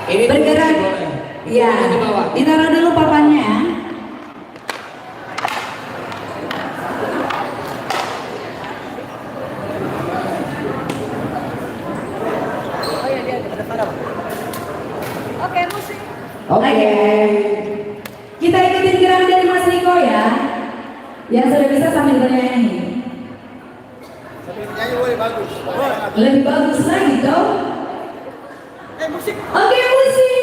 Ini bergerak. Ya, ditaruh dulu papannya. Oke, musik. Oke. Kita ikutin gerakan dari Mas Riko ya. Yang sudah bisa sambil bernyanyi. Lebih bagus. Lebih bagus lagi dong. Musik. Oke, musik.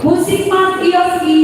Musik Mas Yoski.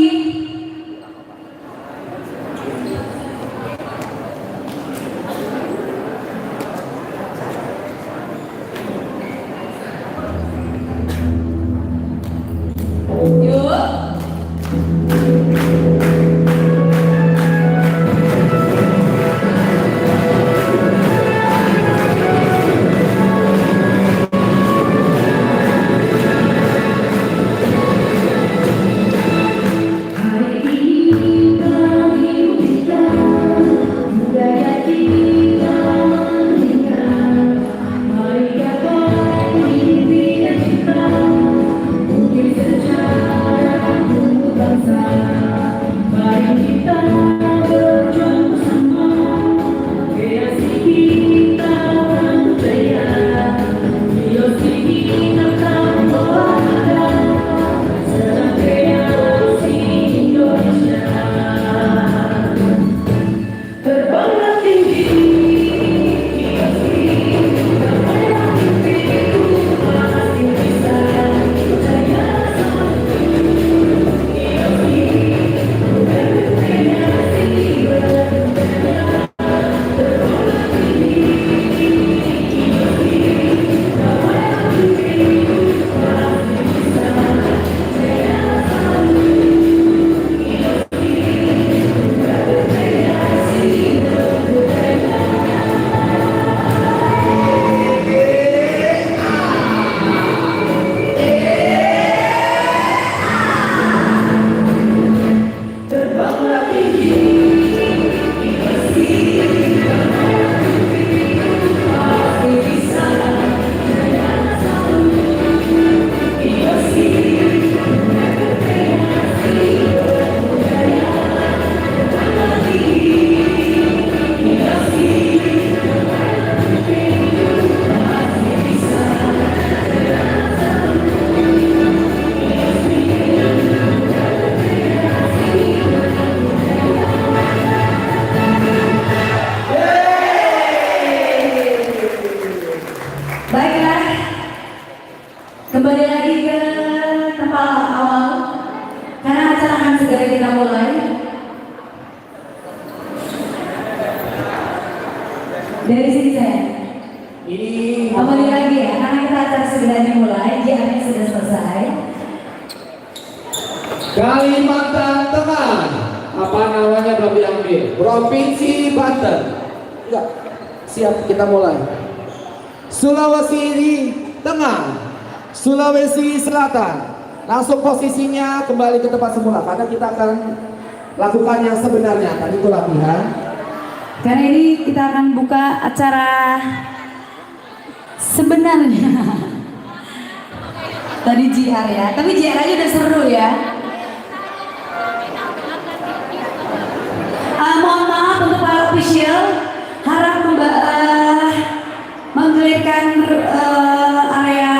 Baiklah, kembali lagi ke tempat awal karena acara akan segera kita mulai. Dari sini saya. Ini Kembali lagi ya, karena kita acara segera dimulai, JR-nya sudah selesai. Kalimantan Tengah, apa namanya belum diambil? Provinsi Banten. Enggak, siap kita mulai. Sulawesi Tengah, Sulawesi Selatan. Langsung posisinya kembali ke tempat semula karena kita akan lakukan yang sebenarnya. Tadi itu latihan. Karena ini kita akan buka acara sebenarnya. Tadi JR ya, tapi JR aja udah seru ya. Mohon maaf untuk para official, harap menggelirkan area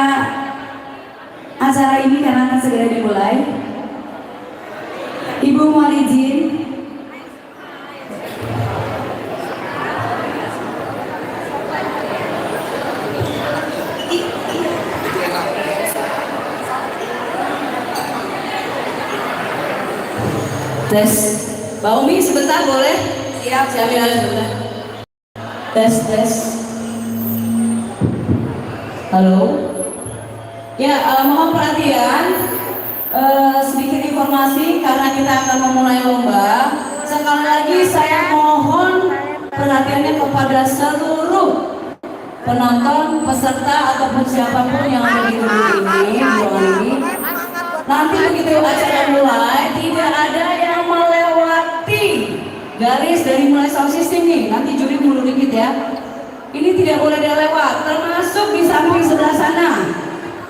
acara ini karena akan segera dimulai. Ibu mohon izin. Tes, Mbak Umi sebentar boleh? Siap, saya ambil alih sebentar. Tes. Halo. Ya, mohon perhatian. Sedikit informasi karena kita akan memulai lomba. Sekali lagi saya mohon perhatiannya kepada seluruh penonton, peserta ataupun siapapun yang ada di ruangan ini. Nanti begitu acara mulai, tidak ada yang melewati garis dari mulai sound system nih, nanti juri mundur dikit ya. Ini tidak boleh dia lewat, termasuk di samping sebelah sana.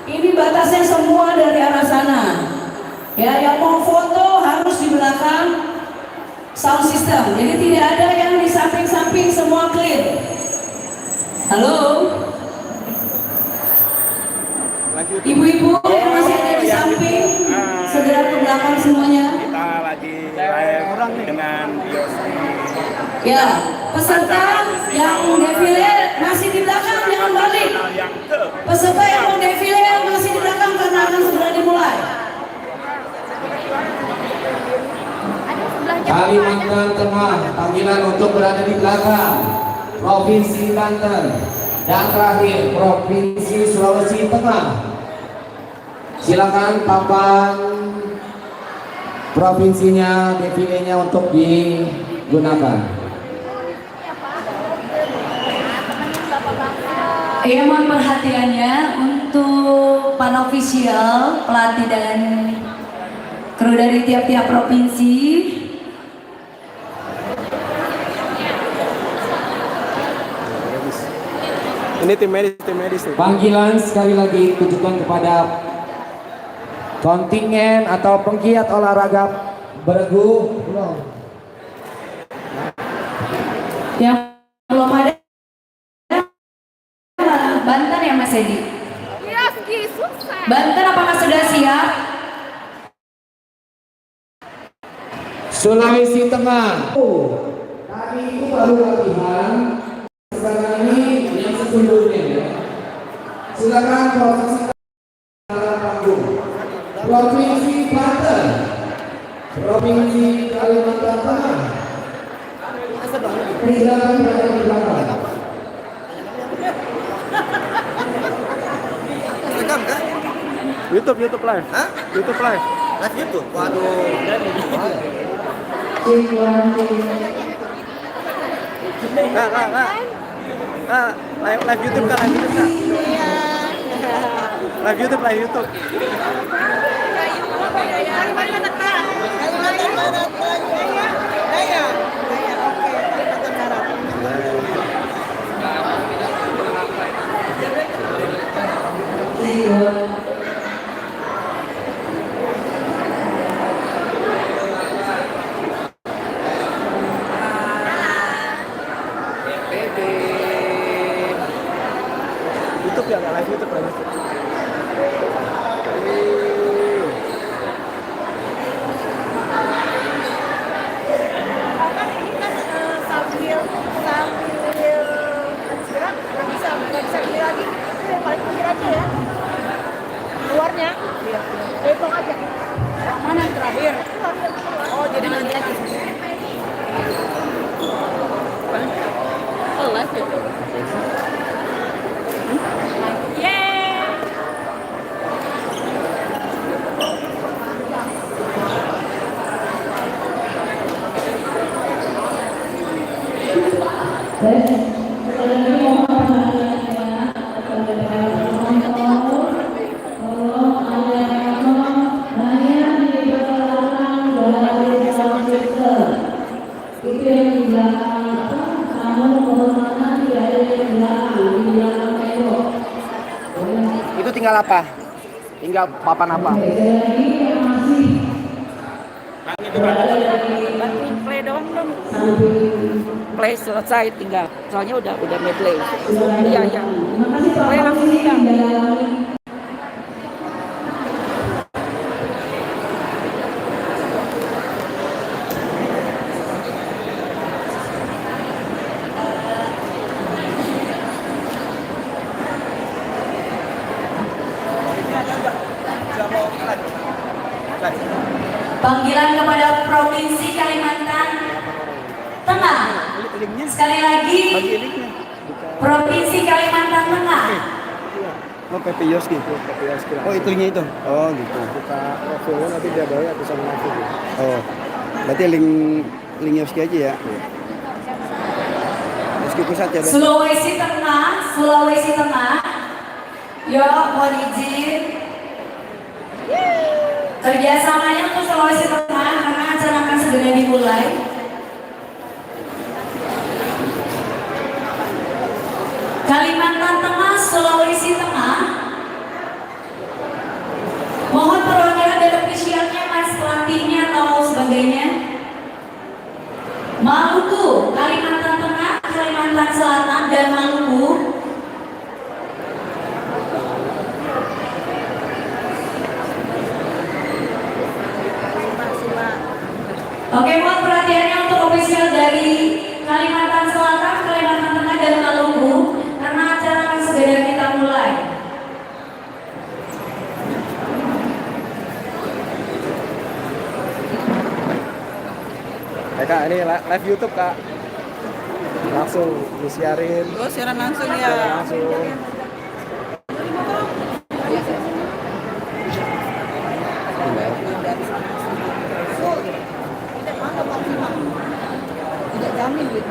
Ini batasnya semua dari arah sana. Ya, yang mau foto harus di belakang sound system. Jadi tidak ada yang di samping-samping, semua clear. Halo? Ibu-ibu yang masih ada di samping, segera ke belakang semuanya. Kita lagi live dengan Yosi. Ya, peserta yang defile masih di belakang, jangan balik. Peserta yang mau defile masih di belakang karena akan segera dimulai. Kalimantan Tengah, panggilan untuk berada di belakang Provinsi Banten, dan terakhir Provinsi Sulawesi Tengah. Silakan papan provinsinya, defilenya untuk digunakan. Ya, mohon perhatiannya untuk para ofisial, pelatih dan kru dari tiap-tiap provinsi. Ini tim medis nih. Panggilan sekali lagi tujukan kepada kontingen atau penggiat olahraga beregu. Yang belum ada Banten ya Mas Edi? Banten apakah sudah siap? Sulawesi Tengah. Tadi itu baru latihan. Sekarang ini yang sesungguhnya ya. Silakan provinsi panggung. Provinsi Banten, Provinsi Kalimantan Tengah. Silakan berada di belakang. Rekam kan? YouTube live. Hah? YouTube live. Live YouTube? Waduh. Live YouTube kan, live YouTube kan. Live YouTube. YouTube ya, live YouTube. Luarnya, hitung aja. Mana yang terakhir? Oh, jadi nanti aja. Oh, live ya? Itu tinggal apa? Tinggal papan apa? Bantuin play dong. Play selesai tinggal. Soalnya udah medley. Iya. Play langsung tinggal. Panggilan kepada Provinsi Kalimantan Tengah. Sekali lagi, Provinsi Kalimantan Tengah. Oh, PP Yoski. Oh, itu linknya itu. Oh, gitu. Buka profilnya nanti dia bawa atau sama aku. Oh. Berarti link Yoski aja ya. Yoski pusat ya, Bang. Sulawesi Tengah. Yo, mohon izin. Kerjasamanya untuk Sulawesi Tengah karena acara akan segera dimulai. Selatan, dan Maluku. Oke, mohon perhatiannya untuk ofisial dari Kalimantan Selatan, Kalimantan Tengah, dan Maluku, karena acara akan segera kita mulai. Kak, ini live YouTube Kak. Langsung disiarin. Oh, siaran langsung ya. Siaran langsung. Tidak jamin duit.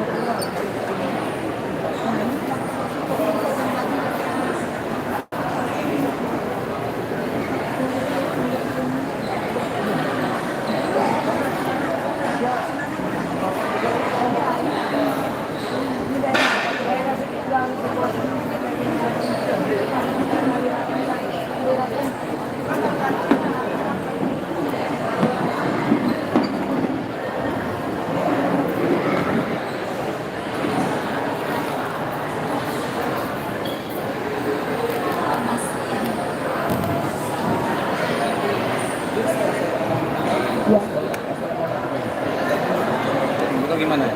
Itu gimana?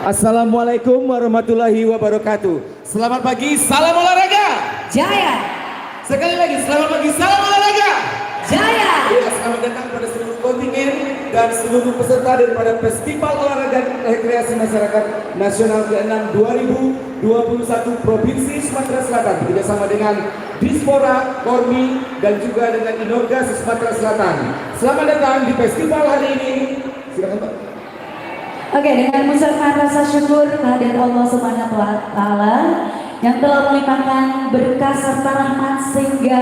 Assalamualaikum warahmatullahi wabarakatuh. Selamat pagi, salam olahraga. Jaya! Sekali lagi, selamat pagi, salam olahraga. Jaya! Ya, selamat datang pada seluruh kontingen dan seluruh peserta daripada Festival Olahraga Rekreasi Masyarakat Nasional ke-6 2021 Provinsi Sumatera Selatan bekerjasama dengan Dispora, Kormi, dan juga dengan Inorgas Sumatera Selatan. Selamat datang di festival hari ini. Silakan Pak. Oke, dengan mengucapkan rasa syukur kehadirat Allah Subhanahu wa Ta'ala yang telah melimpahkan berkah serta rahmat sehingga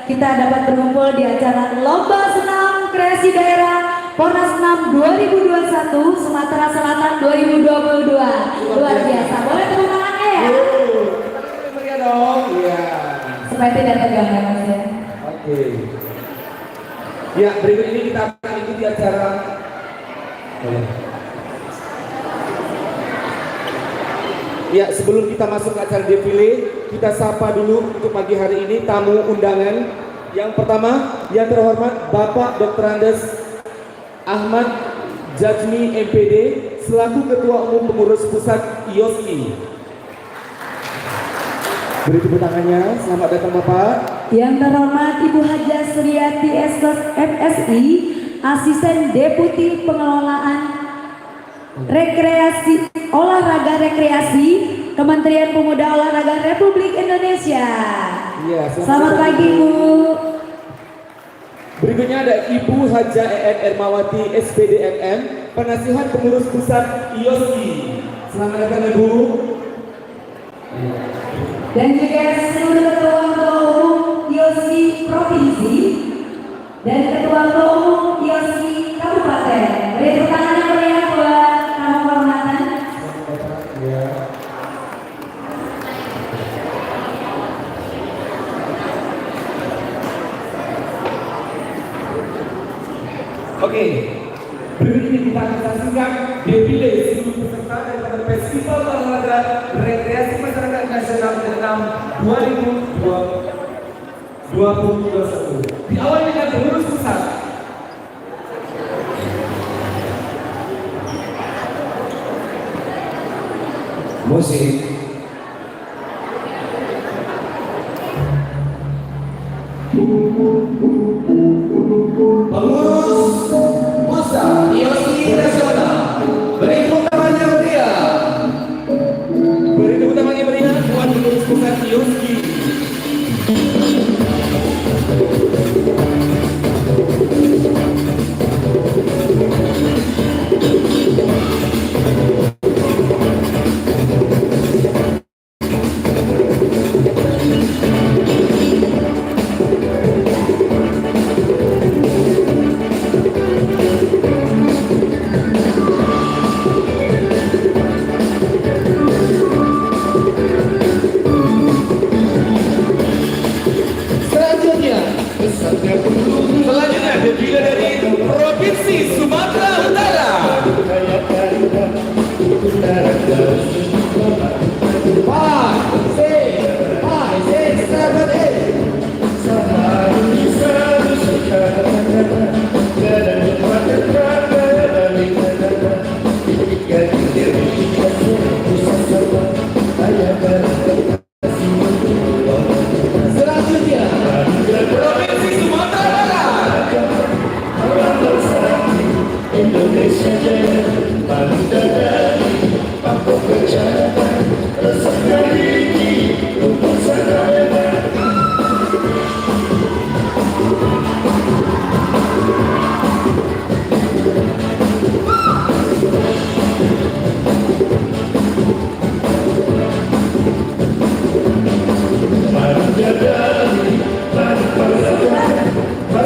kita dapat berkumpul di acara Lomba Senam Kreasi Daerah Pornas 6 2021 Sumatera Selatan 2022. Luar biasa. Boleh tepuk tangannya ya? Meriah dong. Iya. Supaya tidak tegang ya Mas ya. Oke. Ya, berikut ini kita akan ikuti acara. Ya, sebelum kita masuk ke acara defile, kita sapa dulu untuk pagi hari ini tamu undangan. Yang pertama, yang terhormat Bapak Dr. Andes Ahmad Jajmi MPD selaku Ketua Umum Pengurus Pusat IOSI. Beri tepuk tangannya, selamat datang Bapak. Yang terhormat Ibu Haja Suryati MSI, Asisten Deputi Pengelolaan Rekreasi Olahraga Rekreasi Kementerian Pemuda Olahraga Republik Indonesia. Iya, Selamat pagi Bu. Berikutnya ada Ibu Haja EN Ermawati SPD MM, Penasihat Pengurus Pusat IOSI. Selamat datang Ibu. Dan juga seluruh ketua umum IOSI Provinsi dan ketua umum IOSI Kabupaten. Beri tepuk tangan yang meriah buat tamu kehormatan. Oke, berikut ini kita akan saksikan defile seluruh peserta daripada Festival Olahraga Rekreasi Masyarakat Nasional ke-6 2021. Diawali dengan pengurus pusat. Musik. Pengurus pusat IOSI Nasional, beri tepuk tangan yang meriah. Beri tepuk tangan yang meriah buat pengurus pusat IOSI.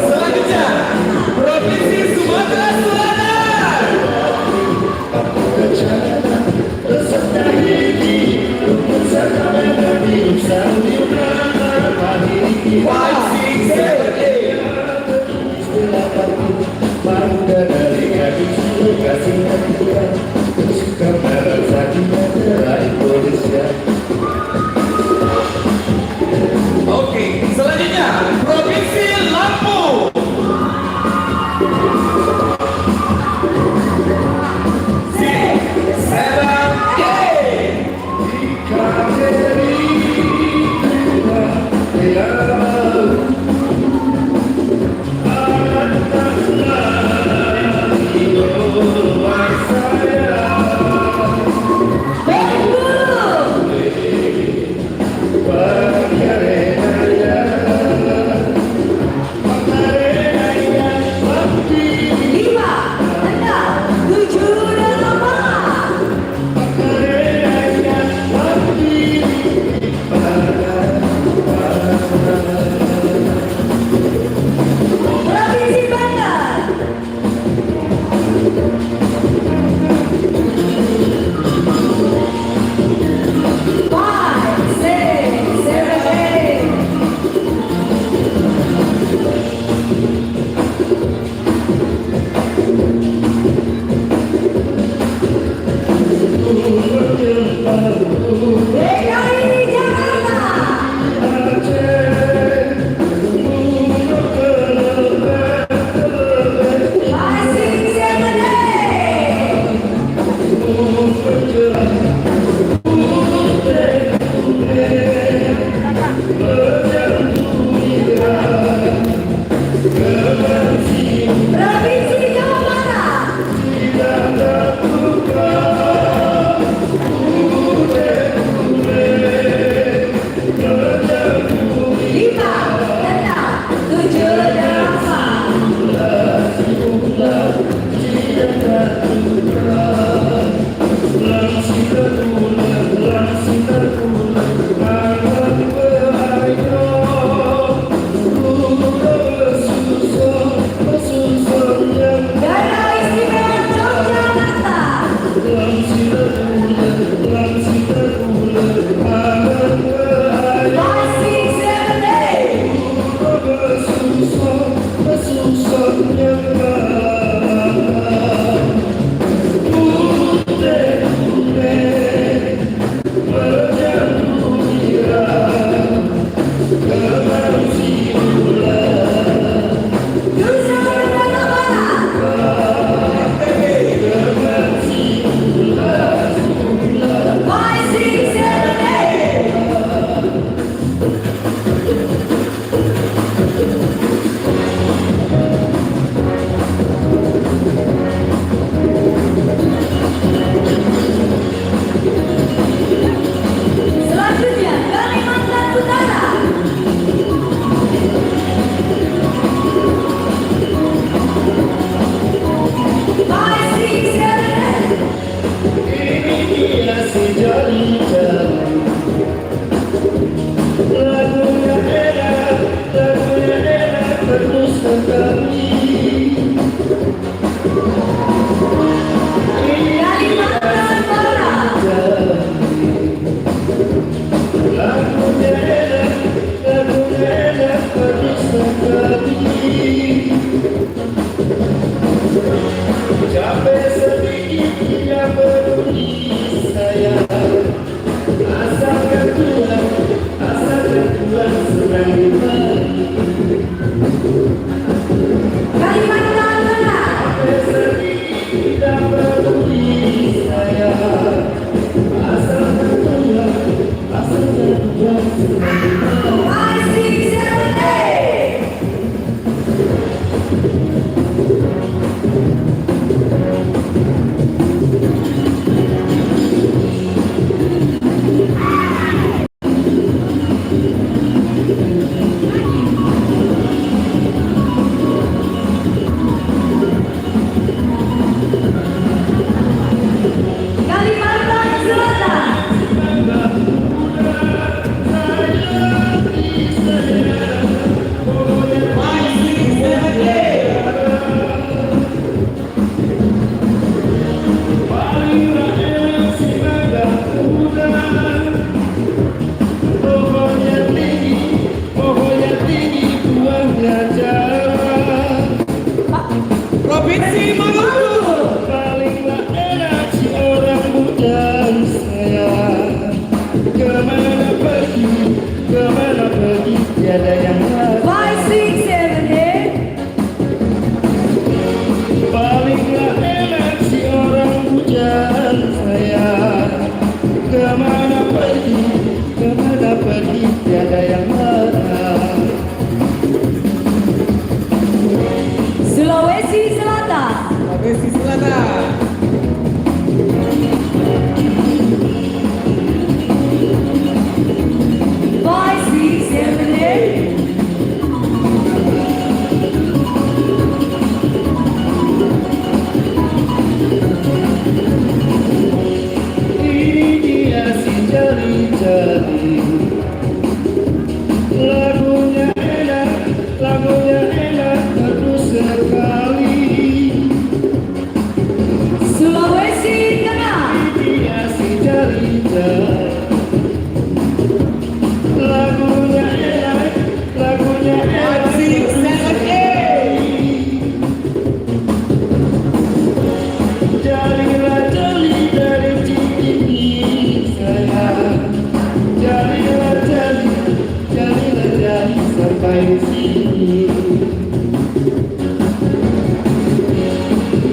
Selanjutnya, Provinsi Sumatera Selatan. Five, six, seven, eight. Oke, selanjutnya Provinsi Lampung. Six, seven, eight.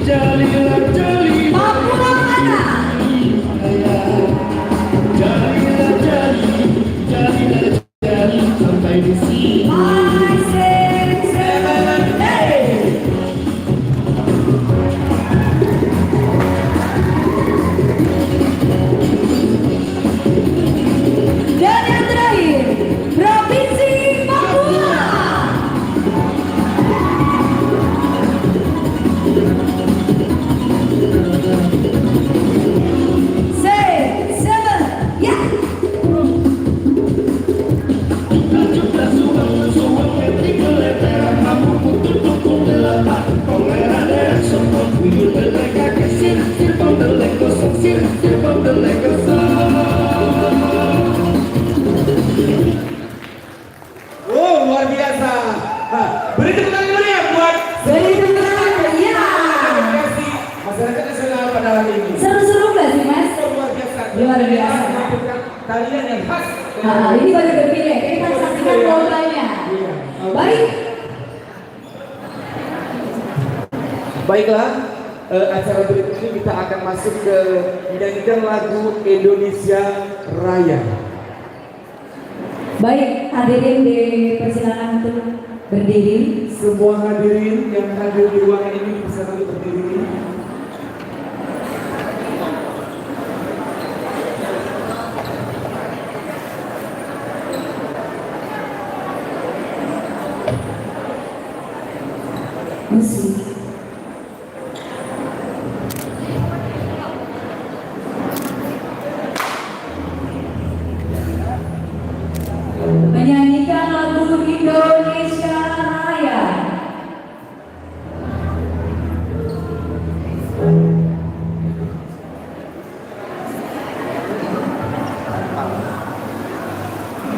Jalilah jali Papua mana? Jalilah jali Jalilah jali sampai di sini 5, 6, 7, 8. Dan yang terakhir, Provinsi Papua. 6, 7, ya. Oh, luar biasa. Nah, beri tepuk tangan dulu ya buat Beri tepuk tangan, ya. rekreasi masyarakat nasional pada hari ini. Seru-seru nggak sih, Mas? Luar biasa. Luar biasa. Menampilkan tarian yang khas. Nah, ini baru terpilih. Kita saksikan lombanya. Iya. Baik. Baiklah, acara berikut ini kita akan masuk ke menyanyikan lagu Indonesia Raya. Baik, hadirin dipersilakan untuk berdiri. Semua hadirin yang hadir di ruangan ini bisa kami berdiri. Musik. Menyanyikan lagu Indonesia Raya.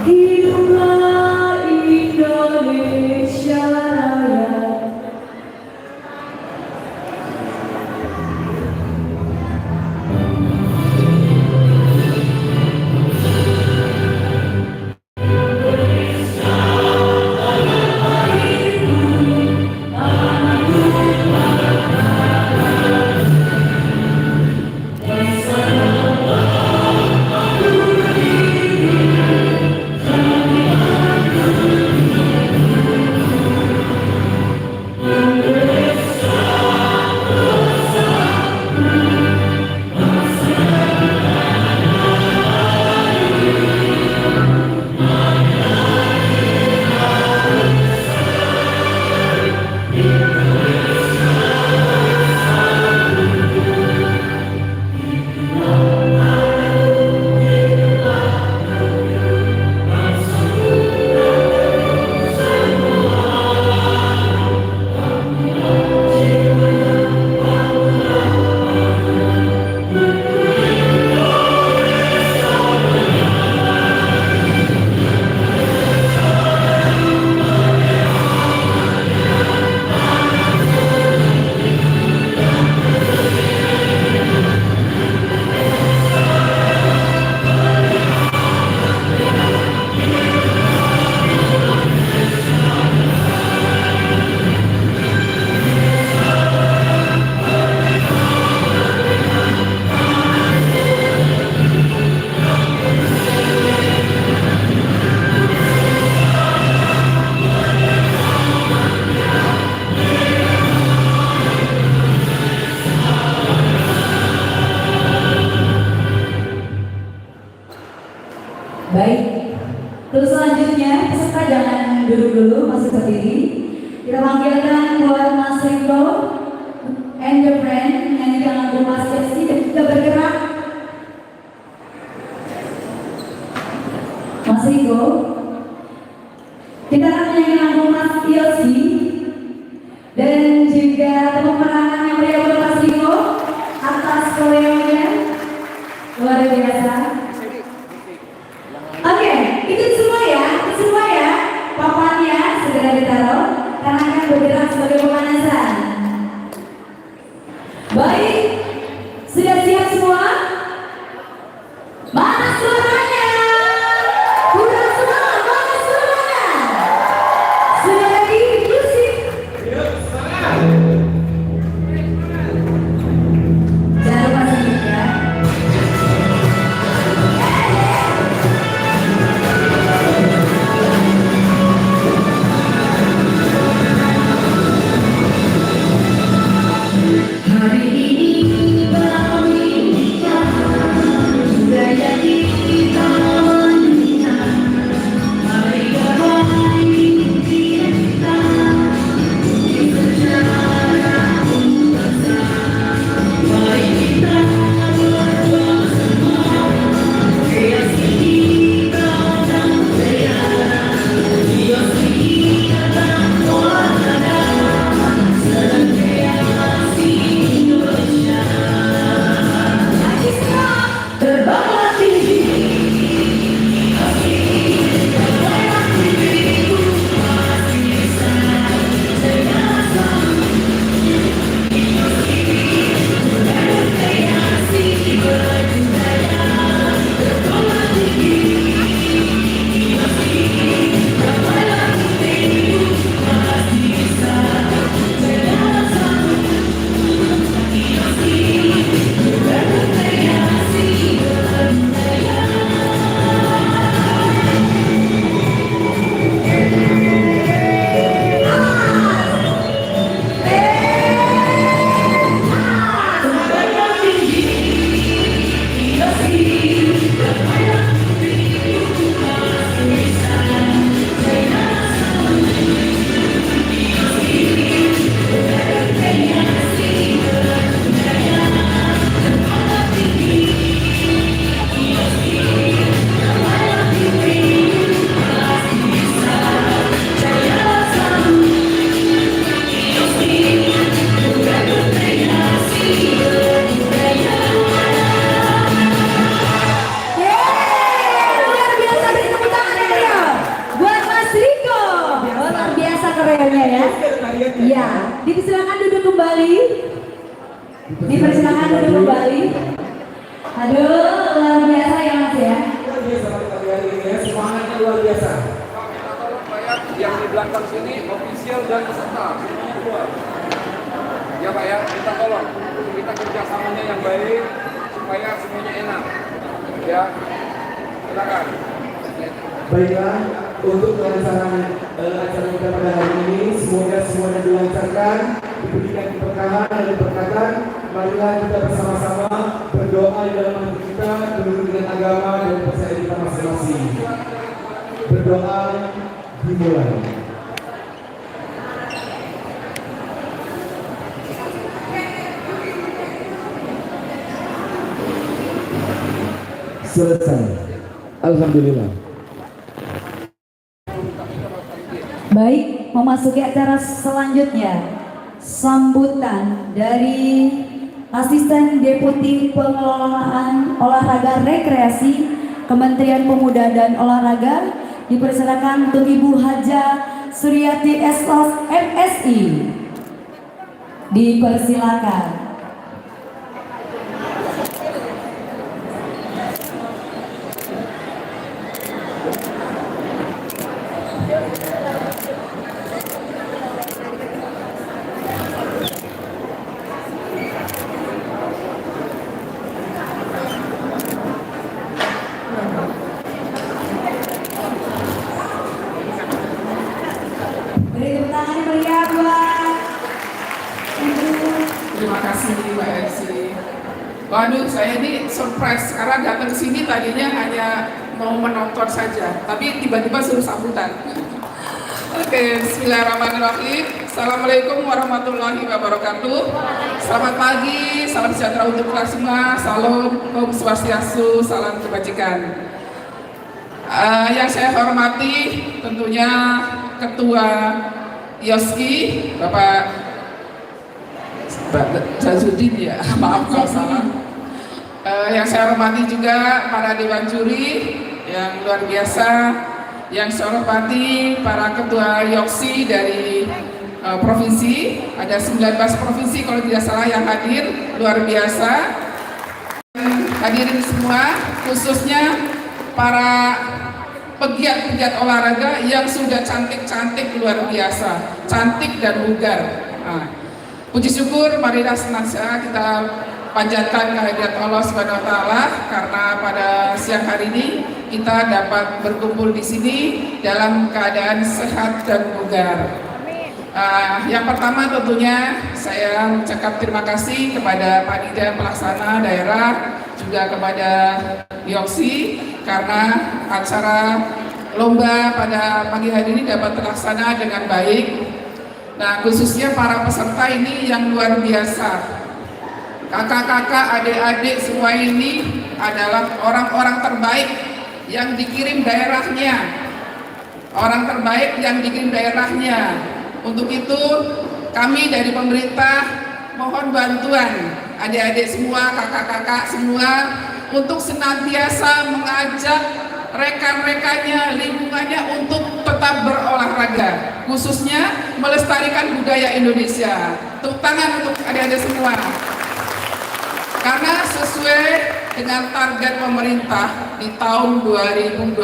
Hiduplah Indonesia Raya. Baik, terus selanjutnya peserta jangan duduk dulu, masih berdiri. Kita panggilkan buat Mas Riko and the friend menyanyikan lagu Mas Jesse dan kita bergerak. Mas Riko, kita akan menyanyikan lagu Mas Yosi dan juga tepuk tangan yang meriah buat Mas Riko atas koreonya luar biasa. Oke, itu semua ya, papannya segera ditaruh karena akan bergerak sebagai pemanasan. Baik, sudah siap semua? Mana suaranya? Kurang semangat, mana suaranya? Sudah ready? ya. Iya, dipersilakan duduk kembali. Dipersilakan duduk kembali. Aduh, luar biasa ya Mas ya. Luar biasa pagi hari ini ya, semangatnya luar biasa. Yang di belakang sini ofisial dan peserta semuanya keluar. Ya Pak ya, kita tolong kita kerjasamanya yang baik supaya semuanya enak. Ya, silakan. Baiklah, untuk pelaksanaan acara kita pada hari ini, semoga semuanya dilancarkan, diberikan keberkahan dan diberkatan. Marilah kita bersama-sama berdoa di dalam hati kita menurut dengan agama dan percaya kita masing-masing. Berdoa dimulai. Selesai. Alhamdulillah. Baik, memasuki acara selanjutnya, sambutan dari Asisten Deputi Pengelolaan Olahraga Rekreasi Kementerian Pemuda dan Olahraga, dipersilakan untuk Ibu Haja Suryati SOS MSI. Dipersilakan. Beri tepuk tangan yang meriah buat Ibu. Terima kasih Mbak Elsi. Waduh, saya ini surprise karena datang ke sini tadinya hanya mau menonton saja, tapi tiba-tiba suruh sambutan. Oke, bismillahirrahmanirrahim. Assalamualaikum warahmatullahi wabarakatuh. Selamat pagi, salam sejahtera untuk kita semua. Salam, Om Swastiastu, salam kebajikan. Yang saya hormati tentunya Ketua IOSKI, Bapak Jazudin ya, maaf kalau salah. Yang saya hormati juga para dewan juri yang luar biasa, yang saya hormati para ketua IOSKI dari provinsi, ada 19 provinsi kalau tidak salah yang hadir, luar biasa. Hadirin semua, khususnya para pegiat-pegiat olahraga yang sudah cantik-cantik luar biasa, cantik dan bugar. Puji syukur, marilah senantiasa kita panjatkan kehadirat Allah Subhanahu wa taala karena pada siang hari ini kita dapat berkumpul di sini dalam keadaan sehat dan bugar. Yang pertama tentunya saya mengucapkan terima kasih kepada panitia pelaksana daerah, juga kepada IOSKI karena acara lomba pada pagi hari ini dapat terlaksana dengan baik. Nah, khususnya para peserta ini yang luar biasa. Kakak-kakak, adik-adik semua ini adalah orang-orang terbaik yang dikirim daerahnya. Orang terbaik yang dikirim daerahnya. Untuk itu, kami dari pemerintah mohon bantuan adik-adik semua, kakak-kakak semua untuk senantiasa mengajak rekan-rekannya, lingkungannya untuk tetap berolahraga, khususnya melestarikan budaya Indonesia. Tepuk tangan untuk adik-adik semua. Karena sesuai dengan target pemerintah di tahun 2045,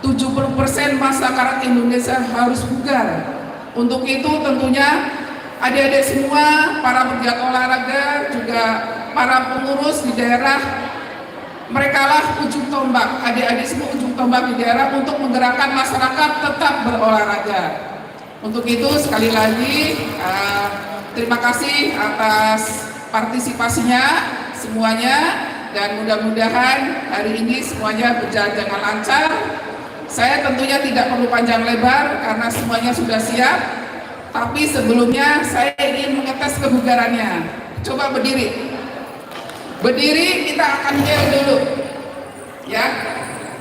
70% masyarakat Indonesia harus bugar. Untuk itu tentunya adik-adik semua, para pegiat olahraga, juga para pengurus di daerah, merekalah ujung tombak, adik-adik semua ujung tombak di daerah untuk menggerakkan masyarakat tetap berolahraga. Untuk itu sekali lagi terima kasih atas partisipasinya semuanya, dan mudah-mudahan hari ini semuanya berjalan dengan lancar. Saya tentunya tidak perlu panjang lebar karena semuanya sudah siap, tapi sebelumnya saya ingin mengetes kebugarannya. Coba berdiri. Berdiri, kita akan yel dulu, ya.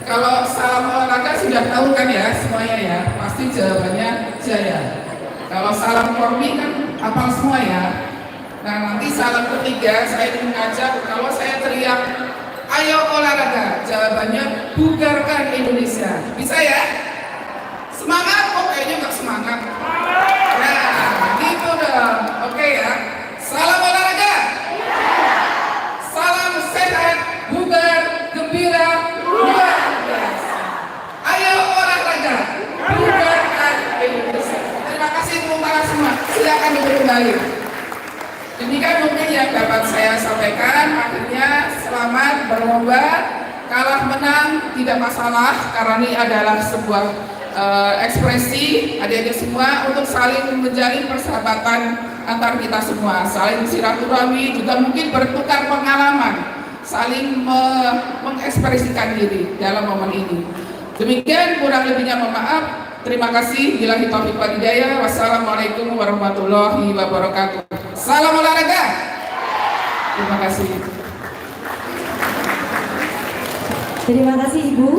Kalau salam olahraga sudah tahu kan ya semuanya ya, pasti jawabannya jaya. Kalau salam kormi kan hafal semua ya. Nah, nanti salam ketiga saya ingin mengajak, kalau saya teriak, ayo olahraga, jawabannya bugarkan Indonesia. Bisa ya? Semangat? Kok kayaknya nggak semangat. semangat. Nah, gitu dong. Oke ya. Salam olahraga. Salam sehat, bugar, gembira, luar biasa. Ayo olahraga, bugarkan Indonesia. Terima kasih teman-teman semua. Silakan duduk kembali. Demikian mungkin yang dapat saya sampaikan. Akhirnya selamat berlomba. Kalah menang tidak masalah karena ini adalah sebuah ekspresi adik-adik semua untuk saling menjalin persahabatan antar kita semua, saling silaturahmi, juga mungkin bertukar pengalaman, saling mengekspresikan diri dalam momen ini. Demikian, kurang lebihnya mohon maaf. Terima kasih. Billahi taufiq wal hidayah. Wassalamualaikum warahmatullahi wabarakatuh. Salam olahraga. Terima kasih. Terima kasih Ibu.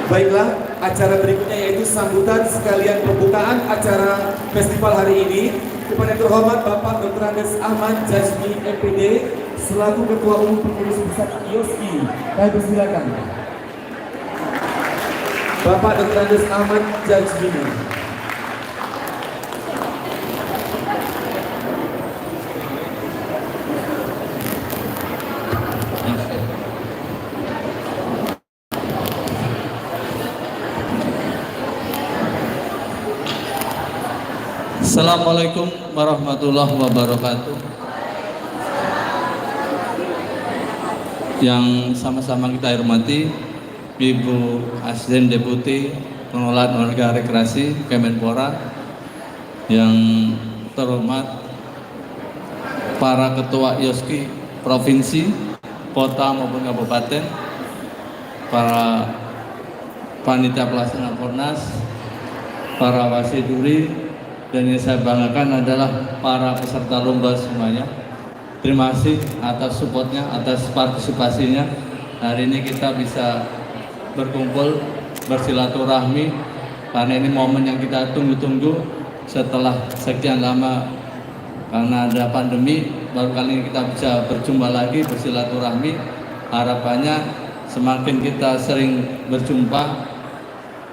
Baiklah, acara berikutnya yaitu sambutan sekalian pembukaan acara festival hari ini. Kepada yang terhormat Bapak Dr. Andes Ahmad Jajmi MPD selaku Ketua Umum Pengurus Pusat IOSKI. Kami persilakan. Bapak Dr. Andes Ahmad Jajmi. Assalamualaikum warahmatullahi wabarakatuh. Yang sama-sama kita hormati Ibu Asden Deputi Pengelola Olahraga Rekreasi Kemenpora, yang terhormat para Ketua IOSKI Provinsi, Kota maupun Kabupaten, para Panitia Pelaksana Kornas, para wasiduri, dan yang saya banggakan adalah para peserta lomba semuanya. Terima kasih atas supportnya, atas partisipasinya. Hari ini kita bisa berkumpul, bersilaturahmi, karena ini momen yang kita tunggu-tunggu setelah sekian lama. Karena ada pandemi, baru kali ini kita bisa berjumpa lagi, bersilaturahmi. Harapannya semakin kita sering berjumpa,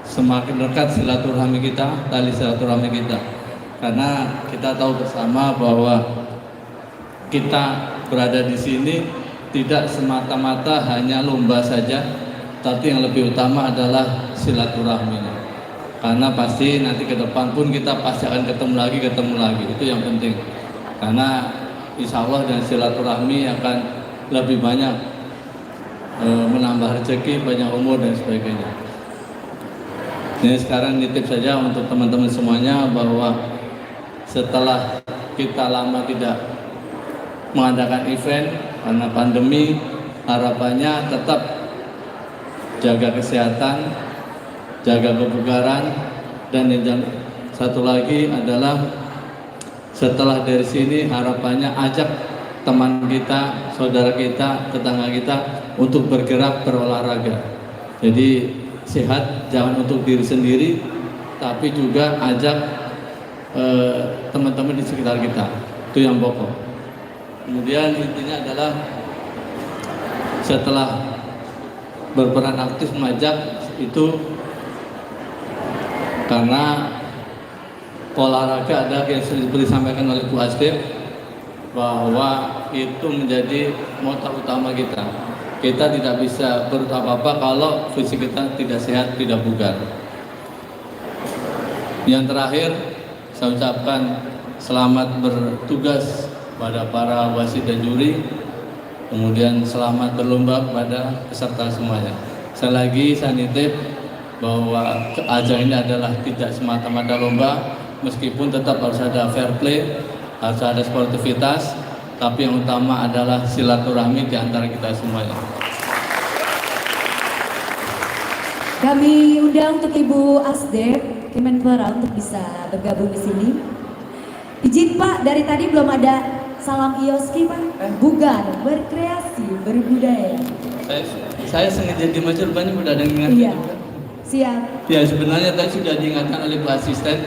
semakin dekat silaturahmi kita, tali silaturahmi kita. Karena kita tahu bersama bahwa kita berada di sini tidak semata-mata hanya lomba saja, tapi yang lebih utama adalah silaturahminya. Karena pasti nanti ke depan pun kita pasti akan ketemu lagi, itu yang penting. Karena insya Allah dengan silaturahmi akan lebih banyak menambah rezeki, banyak umur dan sebagainya. Jadi sekarang nitip saja untuk teman-teman semuanya bahwa setelah kita lama tidak mengadakan event karena pandemi, harapannya tetap jaga kesehatan, jaga kebugaran, dan yang satu lagi adalah setelah dari sini harapannya ajak teman kita, saudara kita, tetangga kita untuk bergerak berolahraga. Jadi sehat jangan untuk diri sendiri, tapi juga ajak teman-teman di sekitar kita. Itu yang pokok. Kemudian intinya adalah setelah berperan aktif mengajak itu, karena olahraga ada yang seperti disampaikan oleh Bu Asdem bahwa itu menjadi motor utama kita. Kita tidak bisa berbuat apa-apa kalau fisik kita tidak sehat, tidak bugar. Yang terakhir, saya ucapkan selamat bertugas pada para wasit dan juri, kemudian selamat berlomba kepada peserta semuanya. Sekali lagi saya nitip bahwa ajang ini adalah tidak semata-mata lomba, meskipun tetap harus ada fair play, harus ada sportivitas, tapi yang utama adalah silaturahmi di antara kita semuanya. Kami undang untuk Ibu Asdem Kemenpora untuk bisa bergabung di sini. Izin Pak, dari tadi belum ada salam IOSKI Pak. Bugar, berkreasi, berbudaya. Saya sengaja di Masjid banyak udah ada yang ingatkan. Iya, siap. Ya sebenarnya tadi sudah diingatkan oleh Bu Asisten.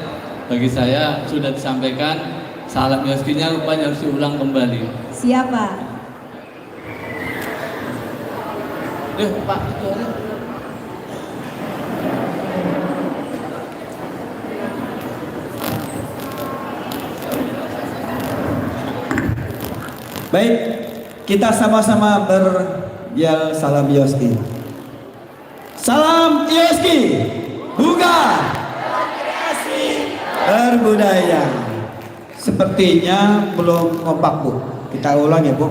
Bagi saya sudah disampaikan Salam Yoskinya rupanya harus diulang kembali. Siapa? Pak, itu aja. Baik, kita sama-sama beryel salam Yoski. Salam Yoski, buka kreasi berbudaya. Sepertinya belum kompak Bu. Kita ulang ya Bu,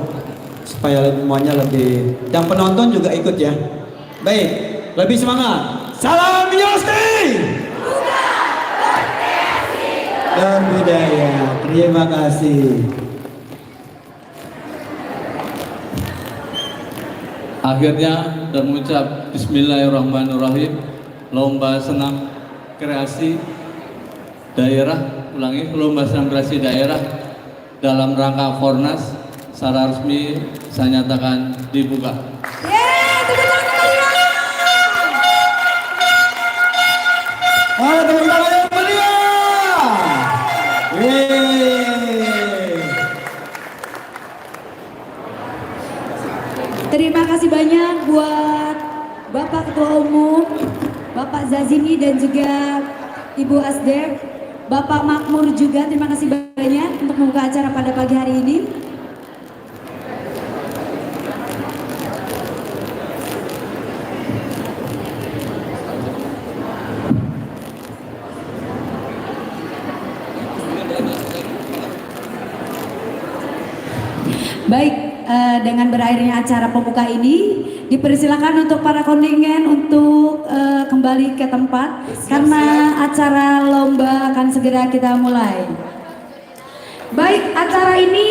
supaya semuanya lebih. Yang penonton juga ikut ya. Baik, lebih semangat. Salam Yoski, buka kreasi berbudaya. Terima kasih. Akhirnya dan mengucap Bismillahirrahmanirrahim, lomba senam kreasi daerah, ulangi, lomba senam kreasi daerah dalam rangka Fornas secara resmi saya nyatakan dibuka. Mana teman-teman yang meriah? Terima kasih banyak buat Bapak Ketua Umum, Bapak Zazini dan juga Ibu Asdep, Bapak Makmur juga. Terima kasih banyak untuk membuka acara pada pagi hari ini. Baik, dengan berakhirnya acara pembuka ini, dipersilakan untuk para kontingen untuk kembali ke tempat karena acara lomba akan segera kita mulai. Baik, acara ini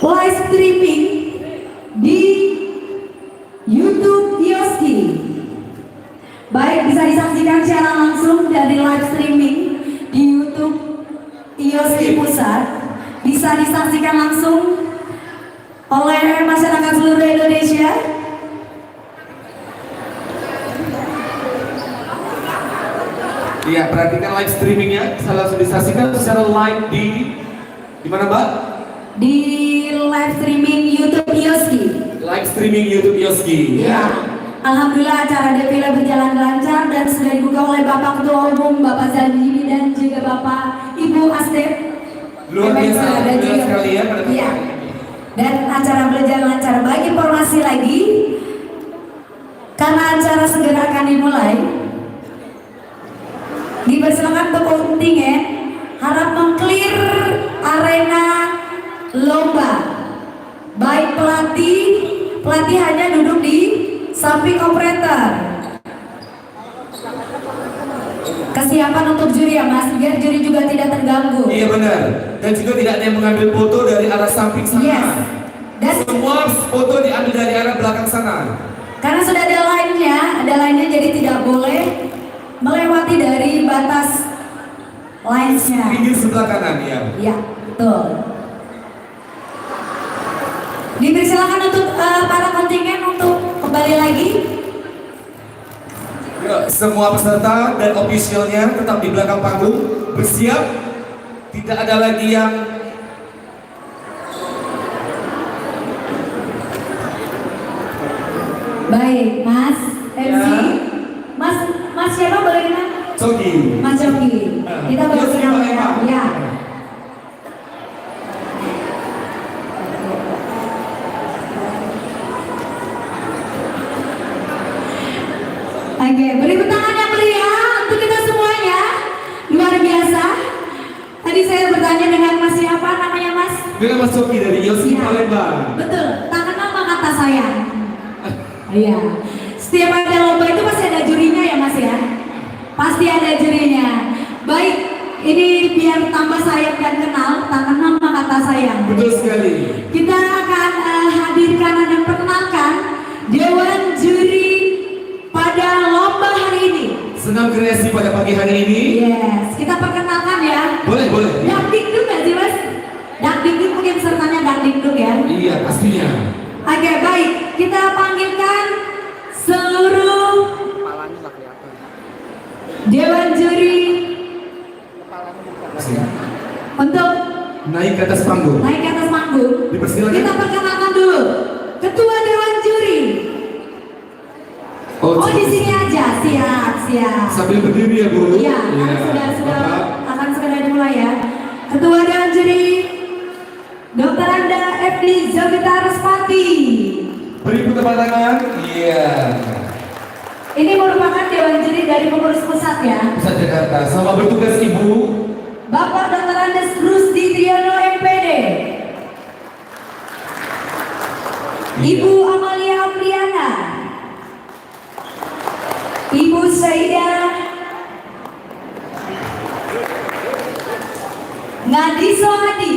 live streaming di YouTube Yoski. Baik, bisa disaksikan secara langsung dari live streaming di YouTube Yoski Pusat. Bisa disaksikan langsung oleh masyarakat seluruh Indonesia. Iya, perhatikan live streamingnya. Bisa langsung disaksikan secara live di mana Mbak? Di live streaming YouTube Yoski. Live streaming YouTube Yoski. Ya. Alhamdulillah acara defile berjalan lancar dan sudah dibuka oleh Bapak Ketua Umum, Bapak Zalini dan juga Bapak Ibu Asdep. Luar biasa, dan juga sekali ya. Iya. Dan acara berjalan lancar. Baik, informasi lagi, karena acara segera akan dimulai, dipersilakan untuk kontingen harap mengclear arena lomba. Baik pelatih hanya duduk di samping operator. Kesiapan untuk juri ya Mas, biar juri juga tidak terganggu. Iya benar. Dan juga tidak ada yang mengambil foto dari arah samping sana. Yes. Dan semua foto diambil dari arah belakang sana. Karena sudah ada line-nya jadi tidak boleh melewati dari batas line-nya. Pinggir sebelah kanan ya. Iya, betul. Dipersilakan untuk para kontingen untuk kembali lagi. Ya, semua peserta dan officialnya tetap di belakang panggung bersiap. Tidak ada lagi yang baik, Mas MC. Ya. Mas siapa boleh kenal? Coki. Mas Coki. Kita boleh kenal ya. Ya. Oke, beri tangan yang meriah untuk kita semuanya. Luar biasa. Tadi saya bertanya dengan Mas siapa namanya Mas? Dengan Mas Coki dari Yoski Palembang. Betul, tak kenal maka kata sayang. Iya. Setiap ada lomba itu pasti ada jurinya ya Mas ya. Pasti ada jurinya. Baik, ini biar tambah sayang dan kenal, tak kenal maka kata sayang. Betul sekali. Kita akan hadirkan dan perkenalkan Dewan Juri pada lomba hari ini. Senam kreasi pada pagi hari ini. Yes, kita perkenalkan ya. Boleh. Dak dikduk gak sih Mas? Dak dikduk mungkin sertanya dak dikduk ya. Iya, pastinya. Oke, baik. Kita panggilkan seluruh Dewan Juri naik ke atas panggung. naik ke atas panggung. Dipersilakan. Kita perkenalkan dulu Ketua Dewan Juri. Oh, di sini aja, siap. Sambil berdiri ya Bu. Iya, sudah akan segera dimulai ya. Ketua Dewan Juri Dr. Anda F.D. Zovita Respati. Beri tepuk tangan. Iya. Ini merupakan Dewan Juri dari pengurus pusat ya. Pusat Jakarta. Selamat bertugas Ibu. Bapak Dr. Andes Rusdi Triyono MPD. Ibu Amalia Apriana. Ibu Saidah Ngadiso Adi.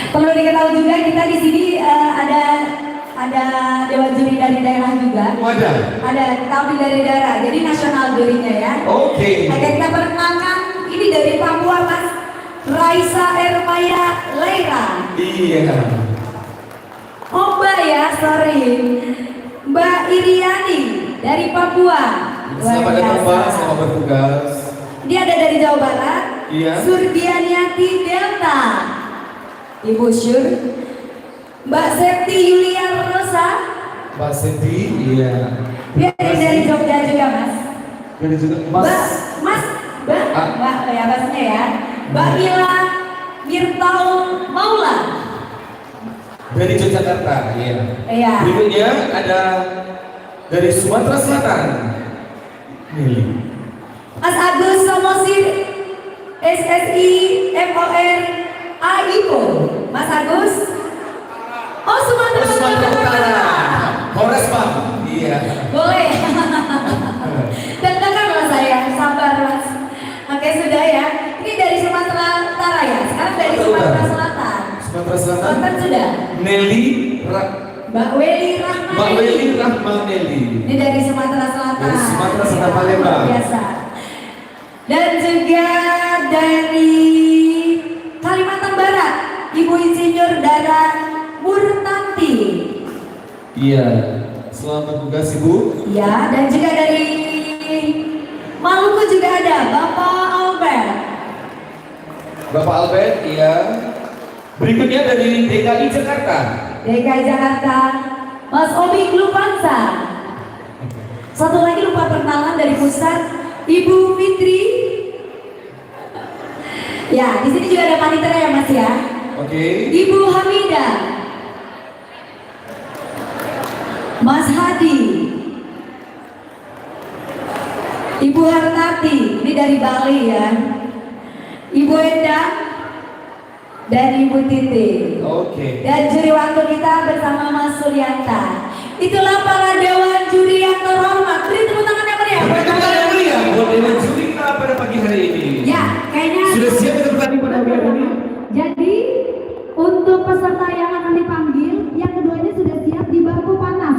Perlu diketahui juga kita di sini ada dewan juri dari daerah juga. Ada kita ambil dari daerah, jadi nasional jurinya ya. Oke. Ada kita perkenalkan ini dari Papua Mas Raisa Ermaya Leira. Iya. Oh Mbak ya, sorry. Mbak Iriani dari Papua. Selamat datang Mbak, selamat bertugas. Dia ada dari Jawa Barat. Iya. Surdianiati Delta. Ibu Syur. Mbak Septi Yulia Rosa. Mbak Siti, iya. Dia dari Jogja juga Mas. Dari juga Mas. Mbak ya Masnya ya. Mbak Ila Mirtaul Maula. Dari Yogyakarta, iya. Iya. Berikutnya ada dari Sumatera Selatan. Mili. Mas Agus Samosir SSI MOR AIPO. Mas Agus. Oh Sumatera Utara. Polres Pak. Iya. Boleh. Deg-degan loh saya, sabar Mas. Oke sudah ya. Ini dari Sumatera Utara ya. Sekarang dari Sumatera Selatan. Sumatera Selatan. Selatan sudah. Nelly Mbak Weli Rahmaneli. Ini dari Sumatera Selatan. Dari Sumatera Selatan Palembang. Luar biasa. Dan juga dari Kalimantan Barat, Ibu Insinyur Dara Murtanti. Iya. Selamat bertugas Ibu. Ya, dan juga dari Maluku juga ada Bapak Albert. Bapak Albert, iya. Berikutnya dari DKI Jakarta. DKI Jakarta, Mas Obi Lupansa. Satu lagi lupa perkenalan dari pusat, Ibu Fitri. Ya, di sini juga ada panitia ya Mas ya. Oke. Ibu Hamida, Mas Hadi, Ibu Hartati, ini dari Bali ya. Ibu Endang dan Ibu Titi. Oke. Dan juri waktu kita bersama Mas Suryanta. Itulah para dewan juri yang terhormat. Beri tepuk tangan yang meriah. Beri tepuk tangan yang meriah buat dewan juri kita pada pagi hari ini. Ya, kayaknya Sudah siap untuk bertanding pada pagi hari ini? jadi untuk peserta yang akan dipanggil, yang keduanya sudah siap di bangku panas.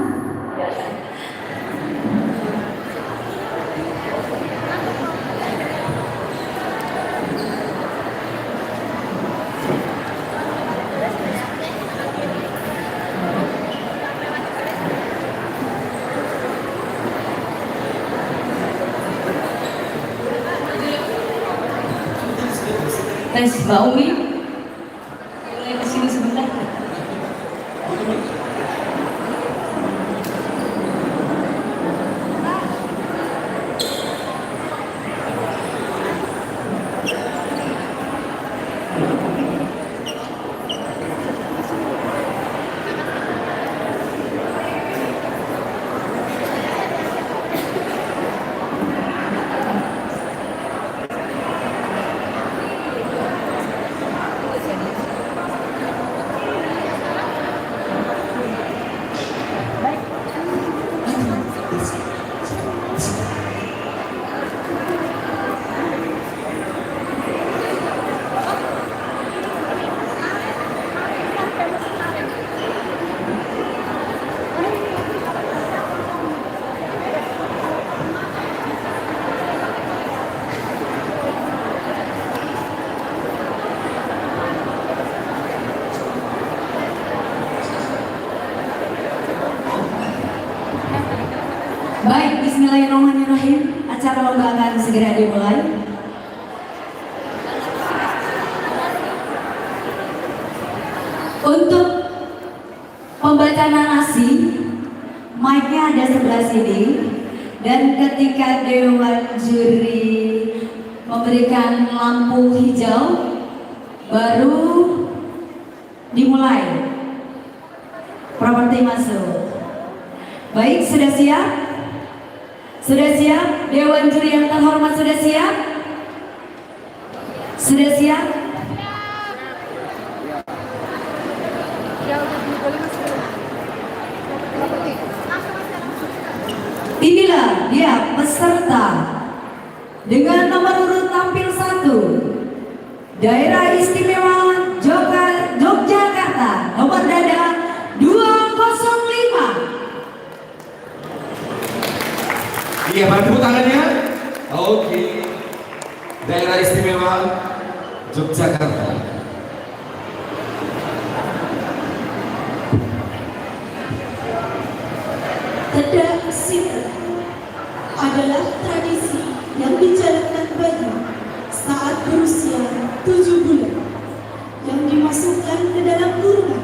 Tes Mbak Umi, boleh kesini sebentar. Baik, bismillahirrahmanirrahim. Acara lomba akan segera dimulai. ketika narasi, mic-nya ada sebelah sini, dan ketika dewan juri memberikan lampu hijau, baru dimulai properti masuk. Baik, sudah siap? Sudah siap? Dewan juri yang terhormat sudah siap? Sudah siap? Inilah dia peserta dengan nomor urut tampil 1, Daerah Istimewa Yogyakarta, nomor dada 205. Iya, bantu tangannya. Oke. Daerah Istimewa Yogyakarta. Tedak siter adalah tradisi yang dijalankan bayi saat berusia 7 bulan yang dimasukkan ke dalam kurungan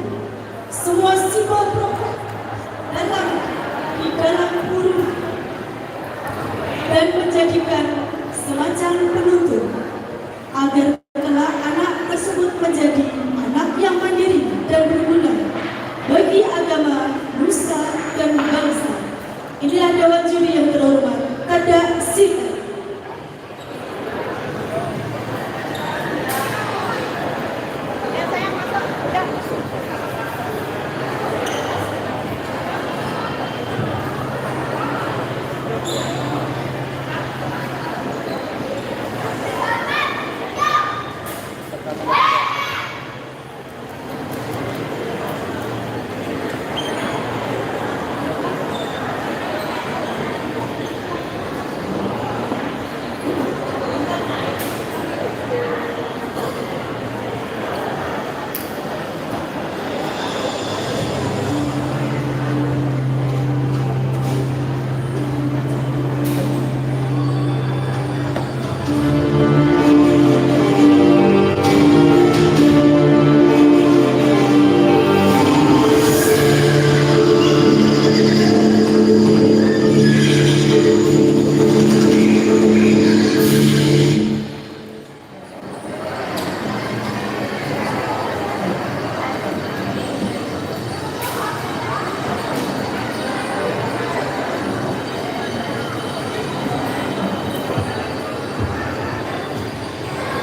semua simbol pokok dalam di dalam kurungan dan menjadikan semacam penutup agar kelak anak tersebut menjadi anak yang mandiri dan berguna bagi agama, nusa, dan bangsa. Inilah dewan juri yang terhormat, Tedak siter.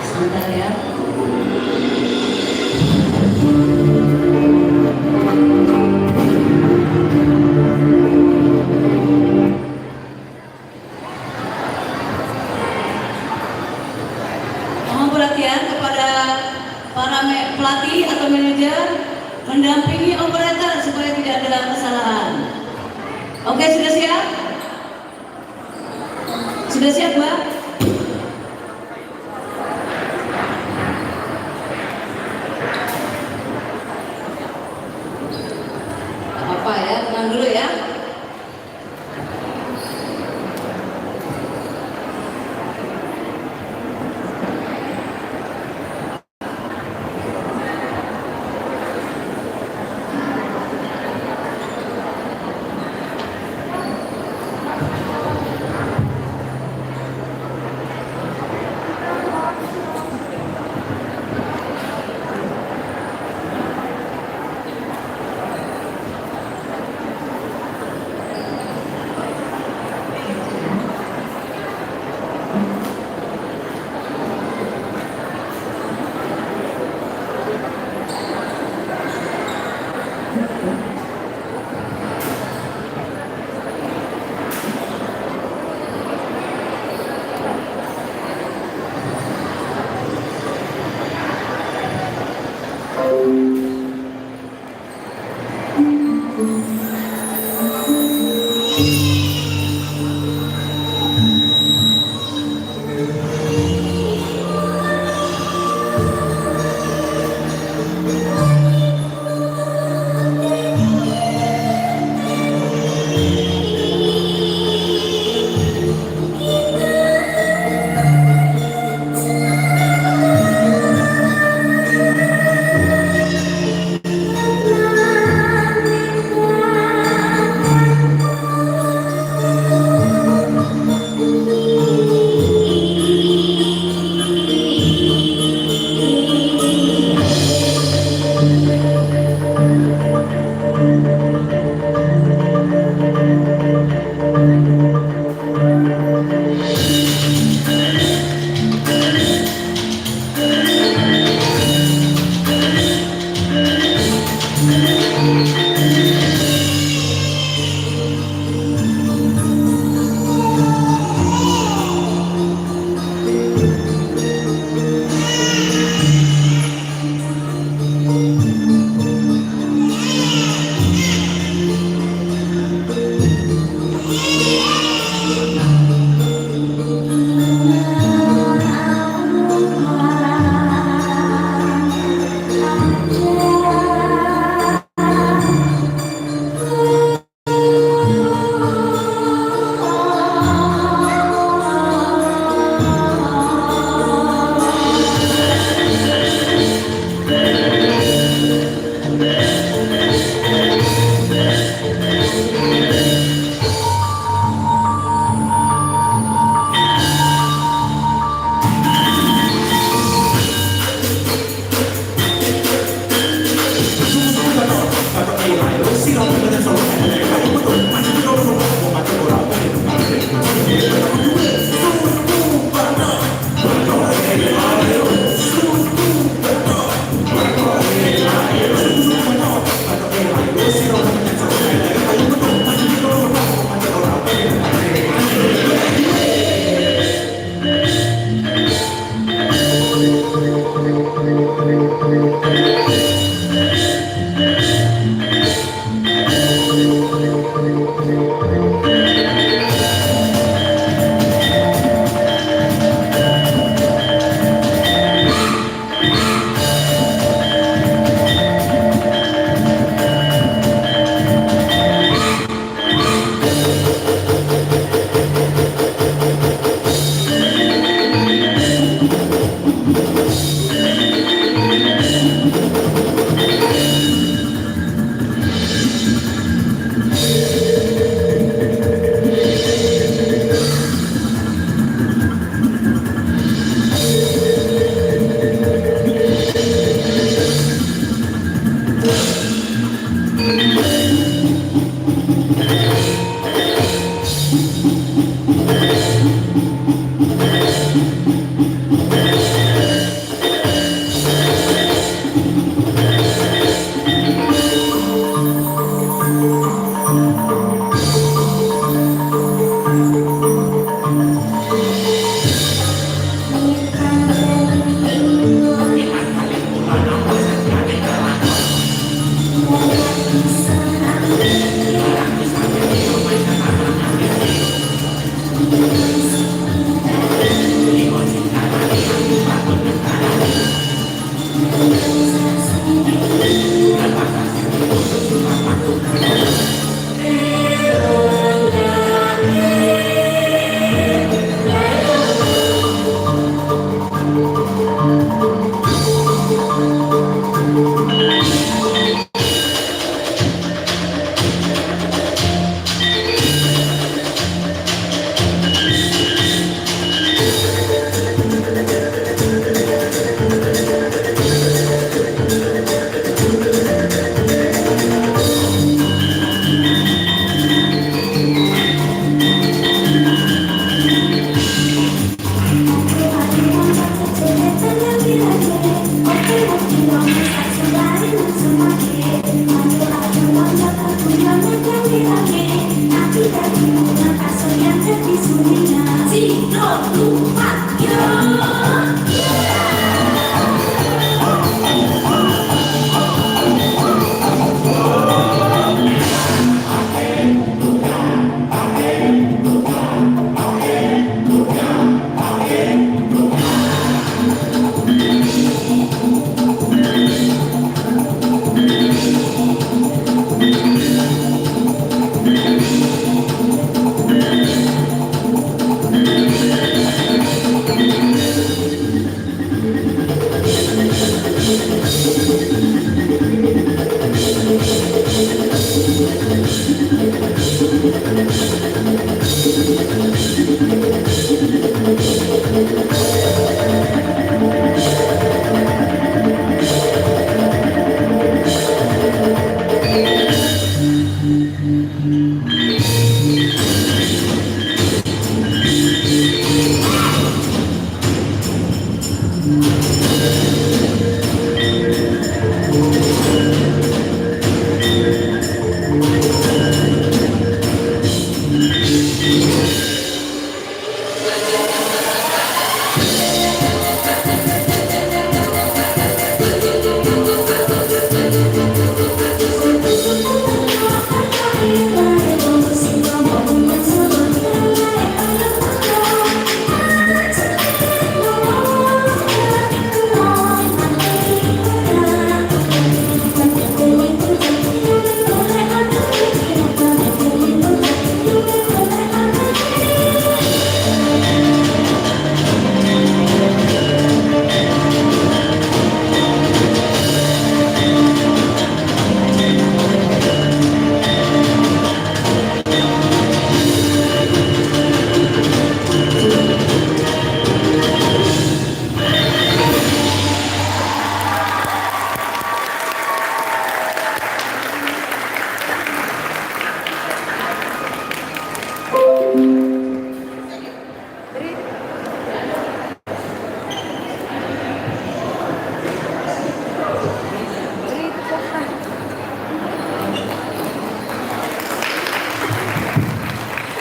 Sebentar ya. Mohon perhatian kepada para pelatih atau manajer mendampingi operator supaya tidak ada kesalahan. Oke, sudah siap? Sudah siap, Mbak? Apa ya, tenang dulu ya.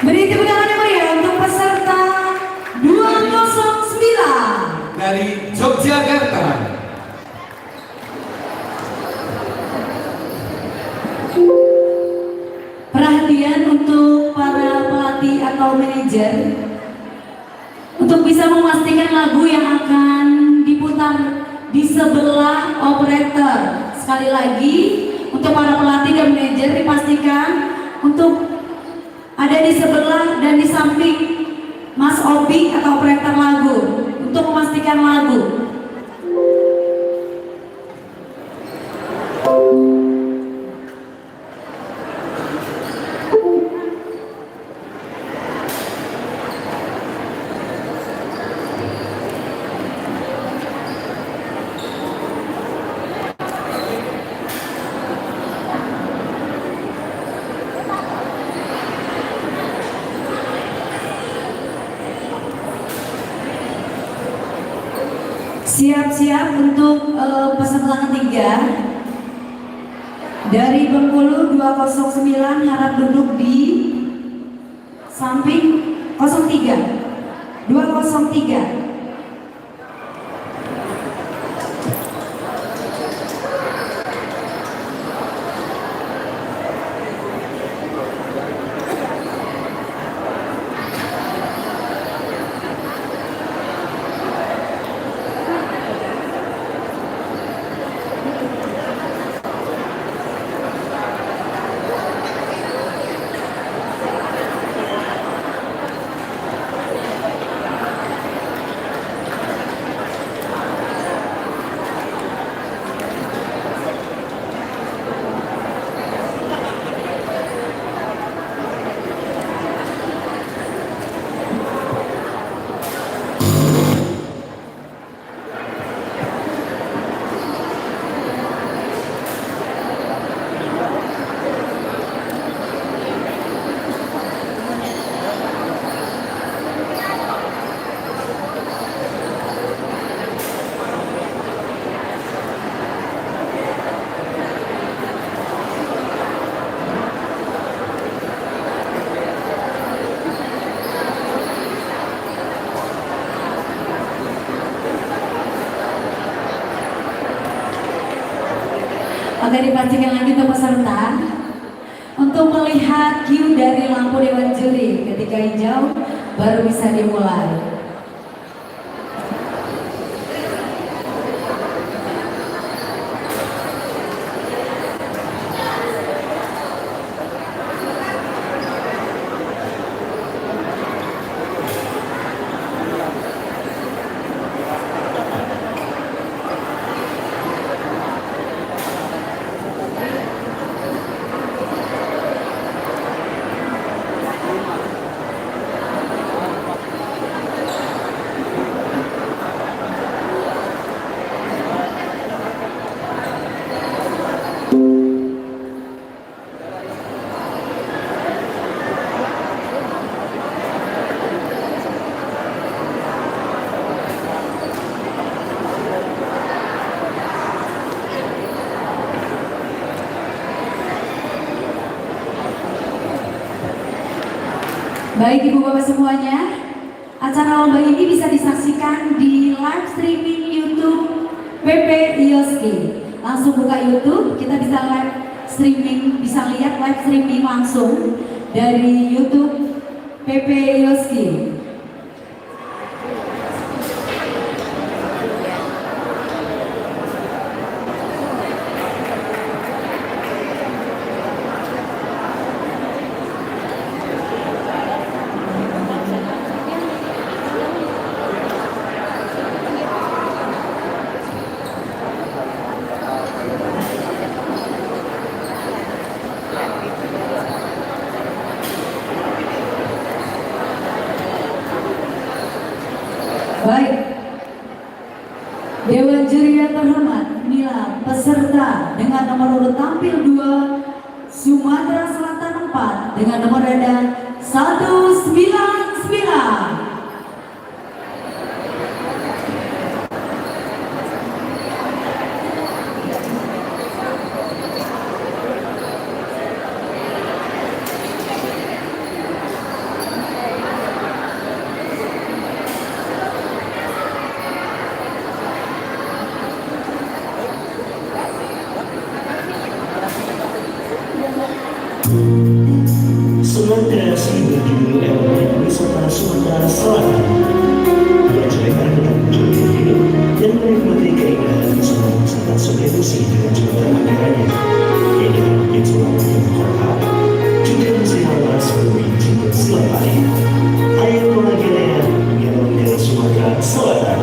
Beri tepuk tangan yang meriah untuk peserta 209 dari Yogyakarta. Perhatian untuk para pelatih atau manajer untuk bisa memastikan lagu yang akan diputar di sebelah operator. Sekali lagi untuk para pelatih dan manajer dipastikan untuk ada di sebelah dan di samping Mas Obi atau operator lagu untuk memastikan lagu. Siap-siap untuk peserta ketiga dari Bengkulu 209 harap duduk di samping 03 203. Agar dipastikan lagi untuk peserta untuk melihat cue dari lampu dewan juri, ketika hijau baru bisa dimulai. Baik Ibu Bapak semuanya, acara lomba ini bisa disaksikan di live streaming YouTube PP IOSKI. Langsung buka YouTube, kita bisa live streaming, bisa lihat live streaming langsung dari YouTube PP IOSKI. Baik, Dewan Juri yang terhormat, inilah peserta dengan nomor urut tampil 2 Sumatera Selatan 4 dengan nomor rada 199. Sumatera berjudul Elemen Wisata Sumatera Selatan. Menjalankan juri dan menikmati keindahan semua wisata Sungai Musi dengan jembatan anggarannya. Ini mungkin sebuah yang terhormat. Juga musim alas bumi juga selatan. Ayo kebahagiaan yang menjadi Sumatera Selatan.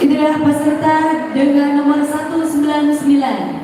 Itulah peserta dengan nomor 199.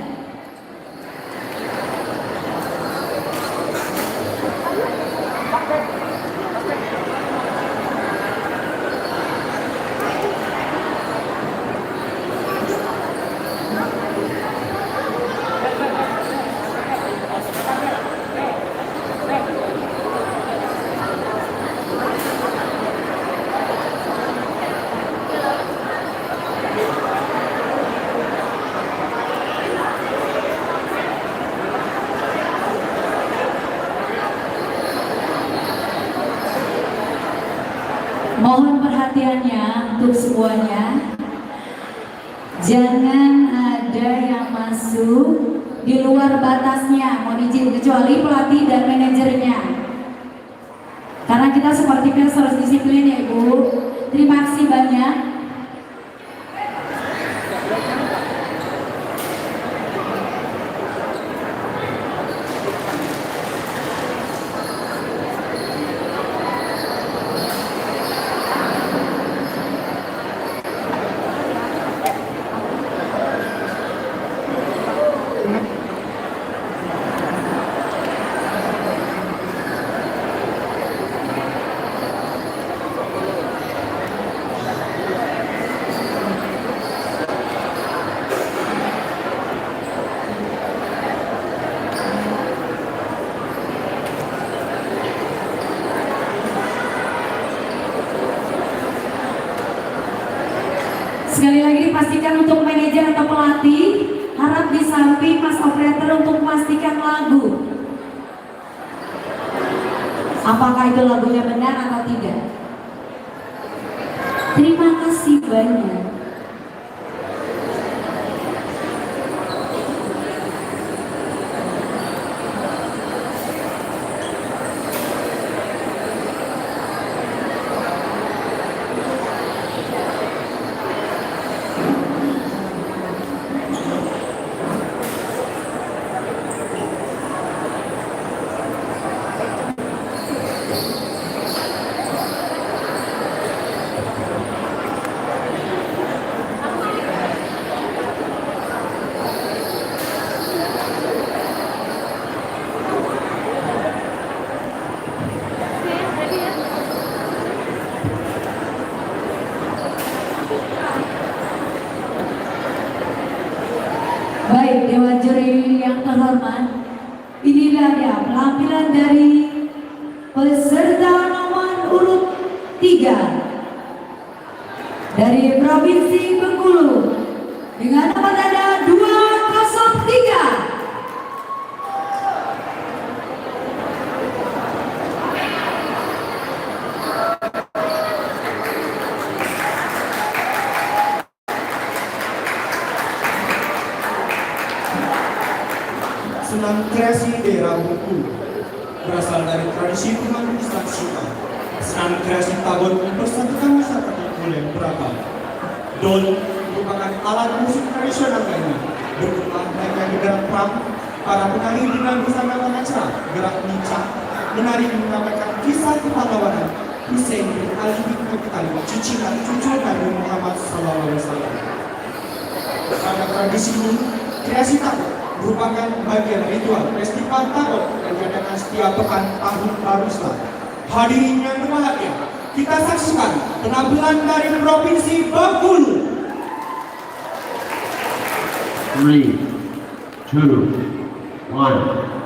Mohon perhatiannya untuk semuanya. Jangan ada yang masuk di luar batasnya, mohon izin, kecuali pelatih dan manajernya. Karena kita seperti pers harus disiplin ya Ibu. Terima kasih banyak. dipastikan untuk manajer atau pelatih, harap di samping Mas Operator untuk memastikan lagu. Apakah itu lagunya benar atau tidak? Terima kasih banyak. Baik, Dewan Juri yang terhormat, inilah dia penampilan dari peserta nomor urut 3 dari Provinsi Bengkulu dengan nomor tanda 203. Senam kreasi daerah Bengkulu berasal dari tradisi penganut Saksita. Senam kreasi Tagor mempersatukan masyarakat Bengkulu yang beragam. Dol merupakan alat musik tradisional lainnya. Berkembang dari gerak pram, para penari dengan bersama acara gerak lincah, menari menyampaikan kisah kepahlawanan Hussein bin Ali bin Abi Thalib, cicilan cucu Nabi Muhammad SAW. Pada tradisi ini, kreasi Tagor merupakan bagian ritual festival Tagor yang diadakan setiap pekan tahun baru Islam. Hadirin yang berbahagia, kita saksikan penampilan dari Provinsi Bengkulu. 3, 2, 1.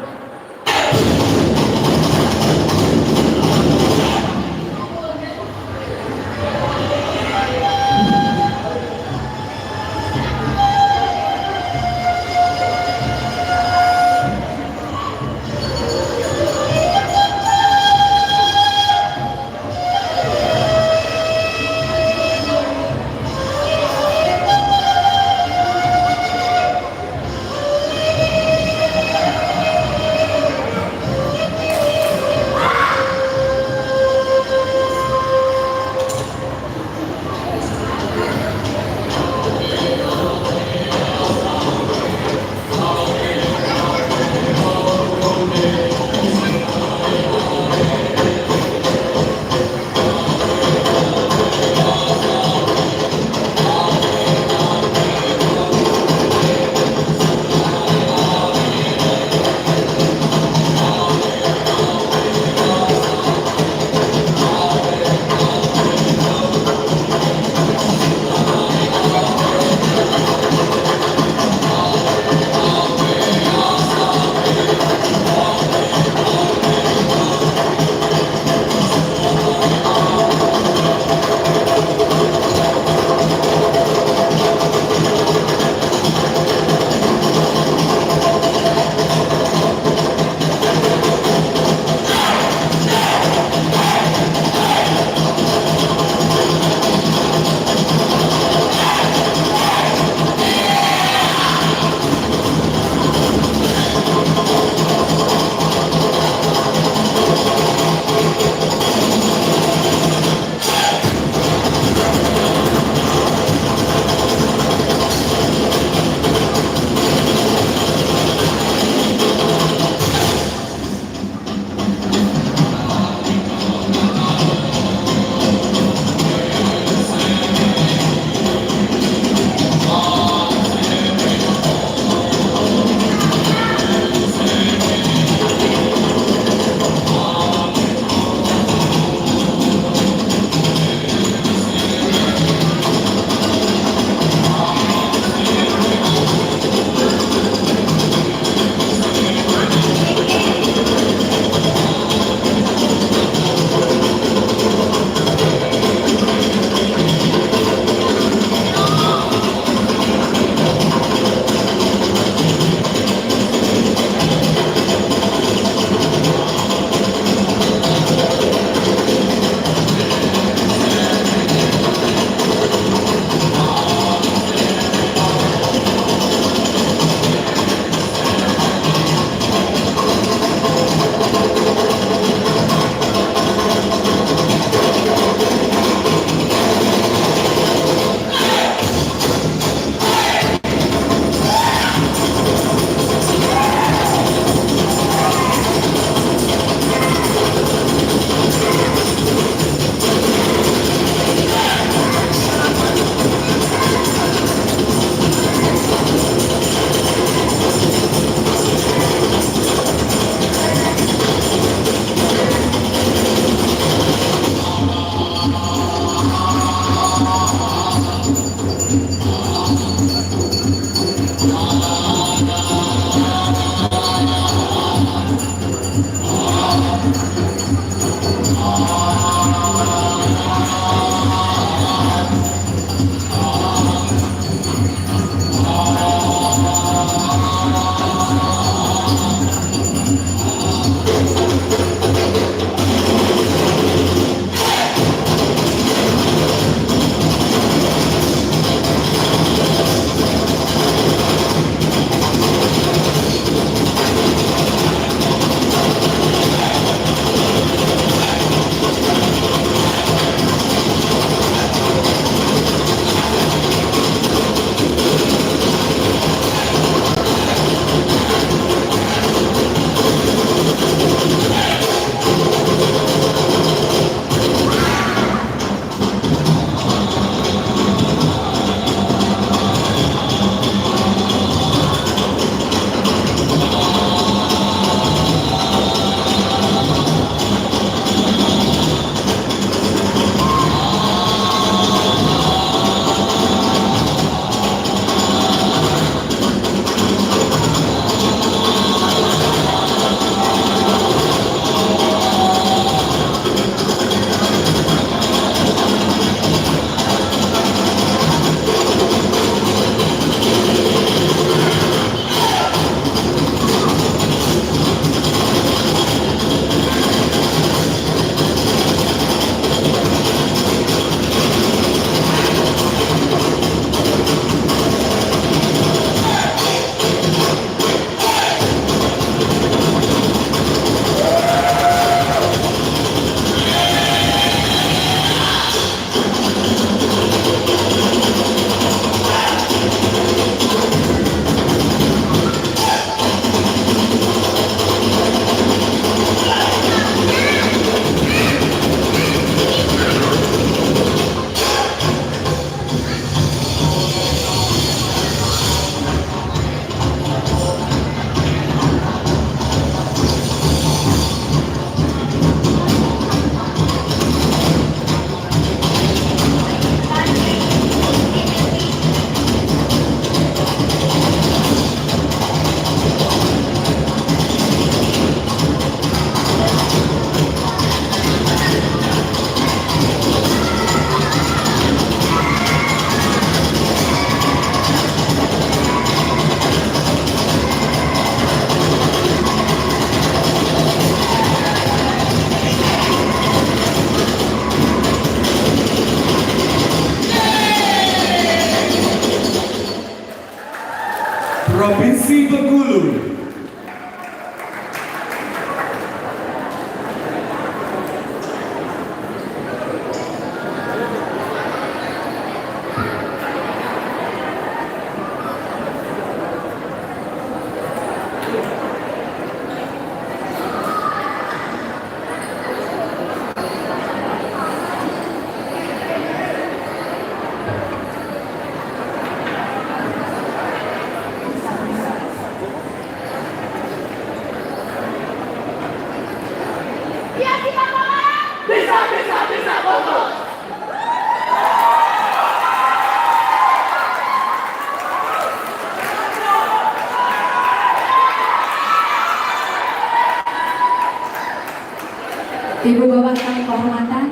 Ibu bapak kami kehormatan,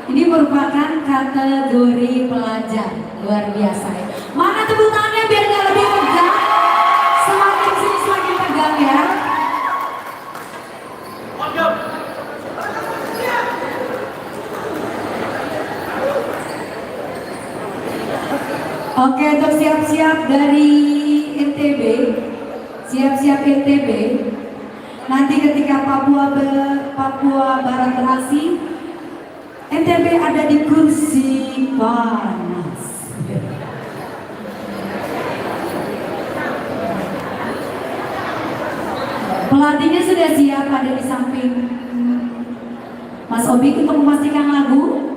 ini merupakan kategori pelajar luar biasa. Mana tepuk tangannya biar nggak lebih tegang? Semakin sini semakin tegang ya. Oke, untuk siap-siap dari NTB, siap-siap NTB. Nanti ketika Papua Barat beraksi, NTB ada di kursi panas. Pelatihnya sudah siap, ada di samping Mas Obi untuk memastikan lagu.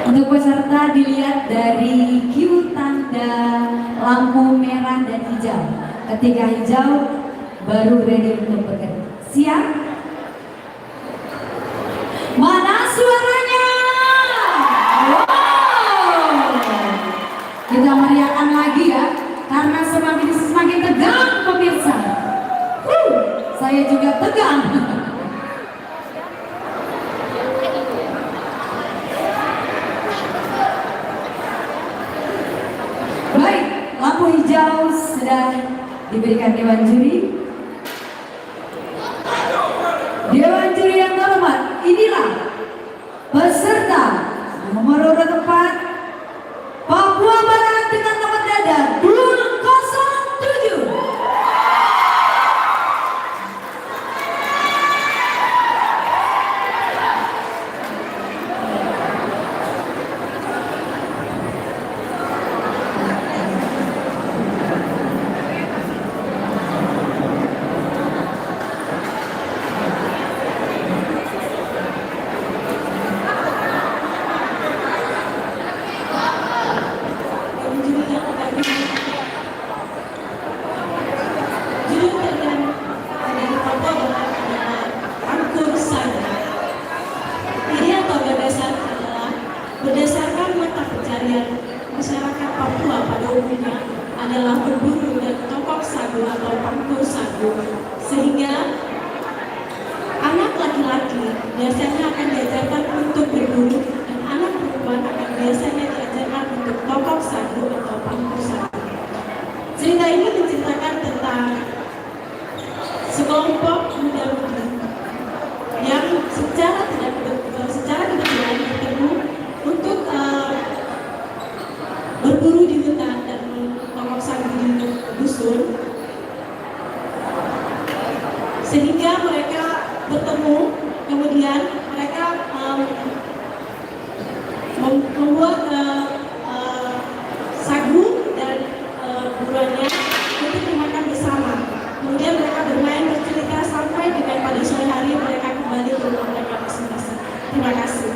Untuk peserta dilihat dari cue tanda lampu merah dan hijau. Ketika hijau baru ready untuk bekerja. Siap? Mana suaranya? Wow! Kita meriahkan lagi ya, karena semakin tegang pemirsa. Saya juga tegang. Baik, lampu hijau sudah diberikan Dewan Juri. Dewan Juri yang terhormat, inilah peserta nomor urut 4 Papua Barat dengan nomor dada 207. Berdasarkan mata pencarian masyarakat Papua pada umumnya adalah berburu dan tokok sagu atau pangkur sagu, sehingga anak laki-laki biasanya akan diajarkan untuk berburu dan anak perempuan akan biasanya diajarkan untuk tokok sagu atau pangkur sagu. Cerita ini menceritakan tentang sekelompok muda-mudi yang secara kebetulan bertemu untuk berburu di hutan dan tokok sagu di dusun, sehingga mereka bertemu. Kemudian mereka membuat sagu dan buruannya untuk dimakan bersama. Kemudian mereka bermain bercerita sampai dengan pada sore hari mereka kembali ke rumah mereka masing-masing. Terima kasih.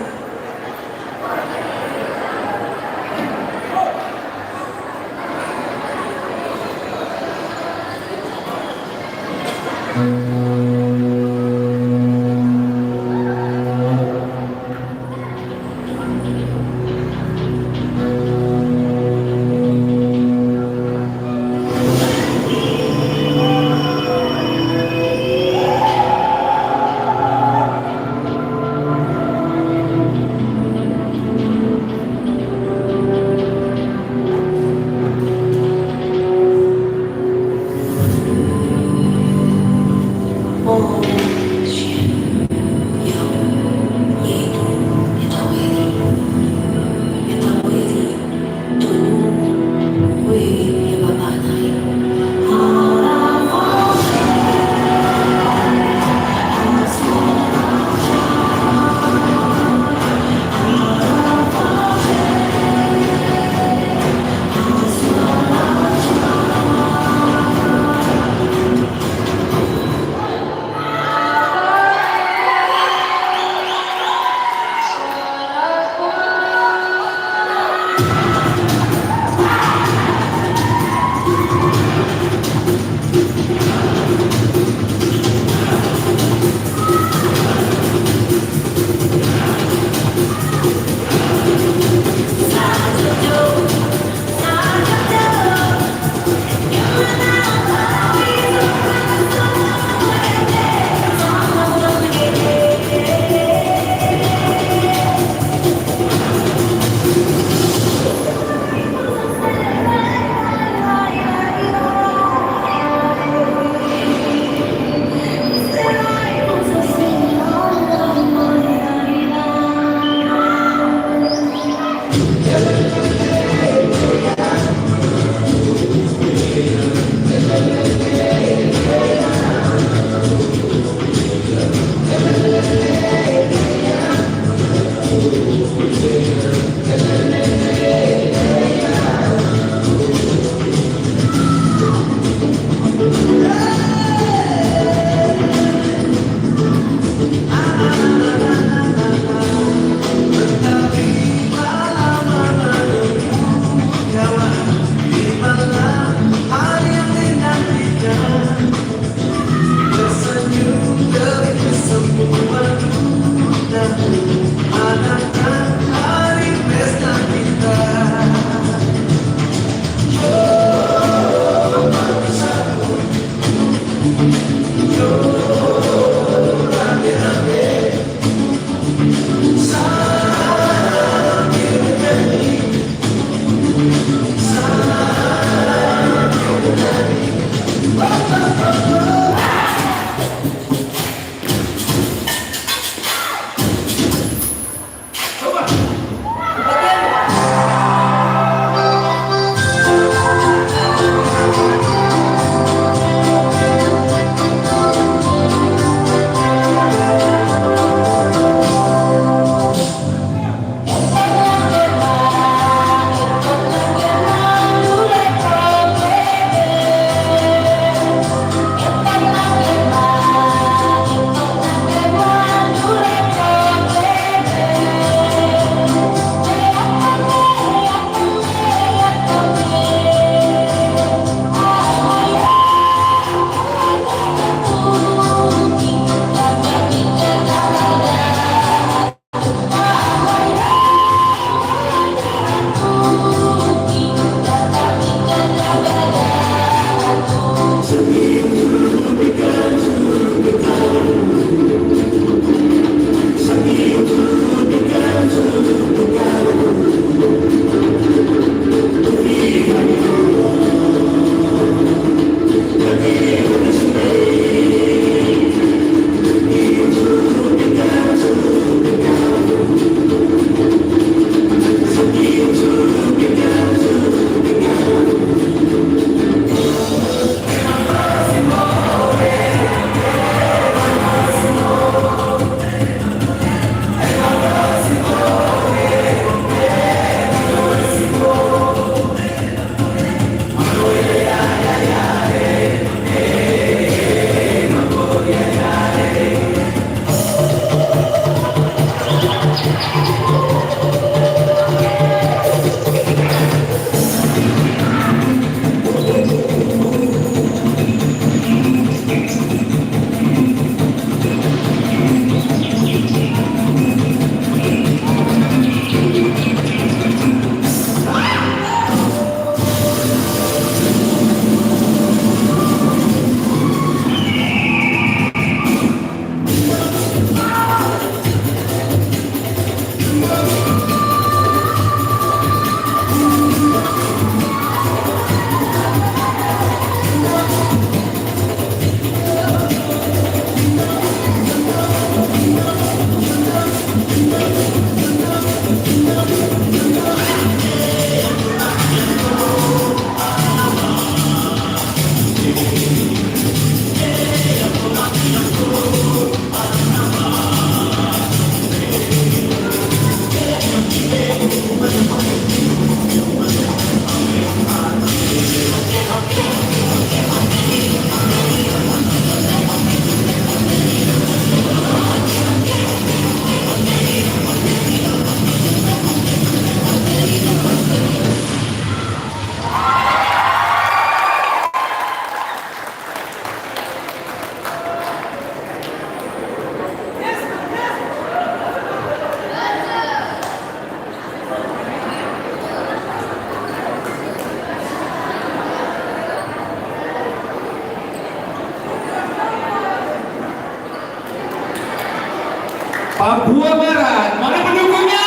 Papua Barat, mana pendukungnya?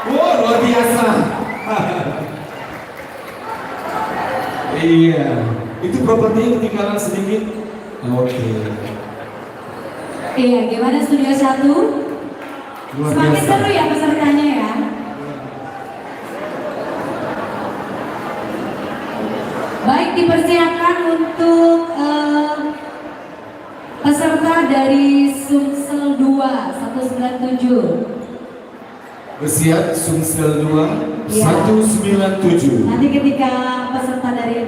Wow, luar biasa. Iya, itu propertinya ketinggalan sedikit. Oke. Iya, gimana Studio 1? Luar Semakin biasa. seru ya pesertanya ya. Baik, dipersiapkan untuk peserta dari Sumsel 2 197. Bersiap Sumsel 2 Iya. 197. Nanti ketika peserta dari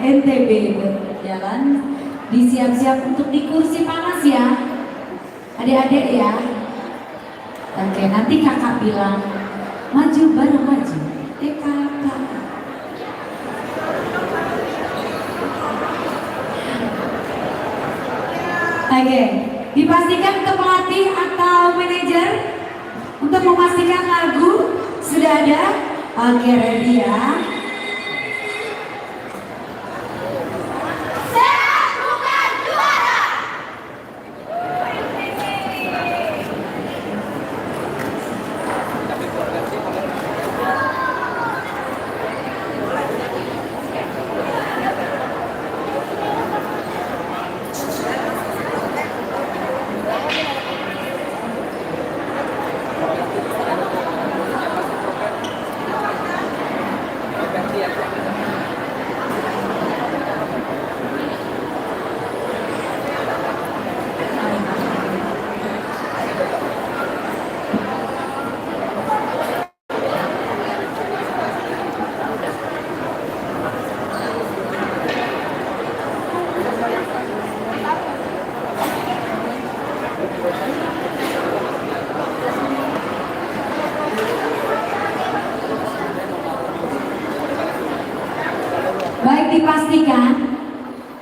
NTB berjalan, disiap-siap untuk di kursi panas ya, adik-adik ya. Oke, nanti kakak bilang maju baru maju. Kakak. Oke, dipastikan untuk pelatih atau manajer untuk memastikan lagu sudah ada. Oke, ready ya. Baik, dipastikan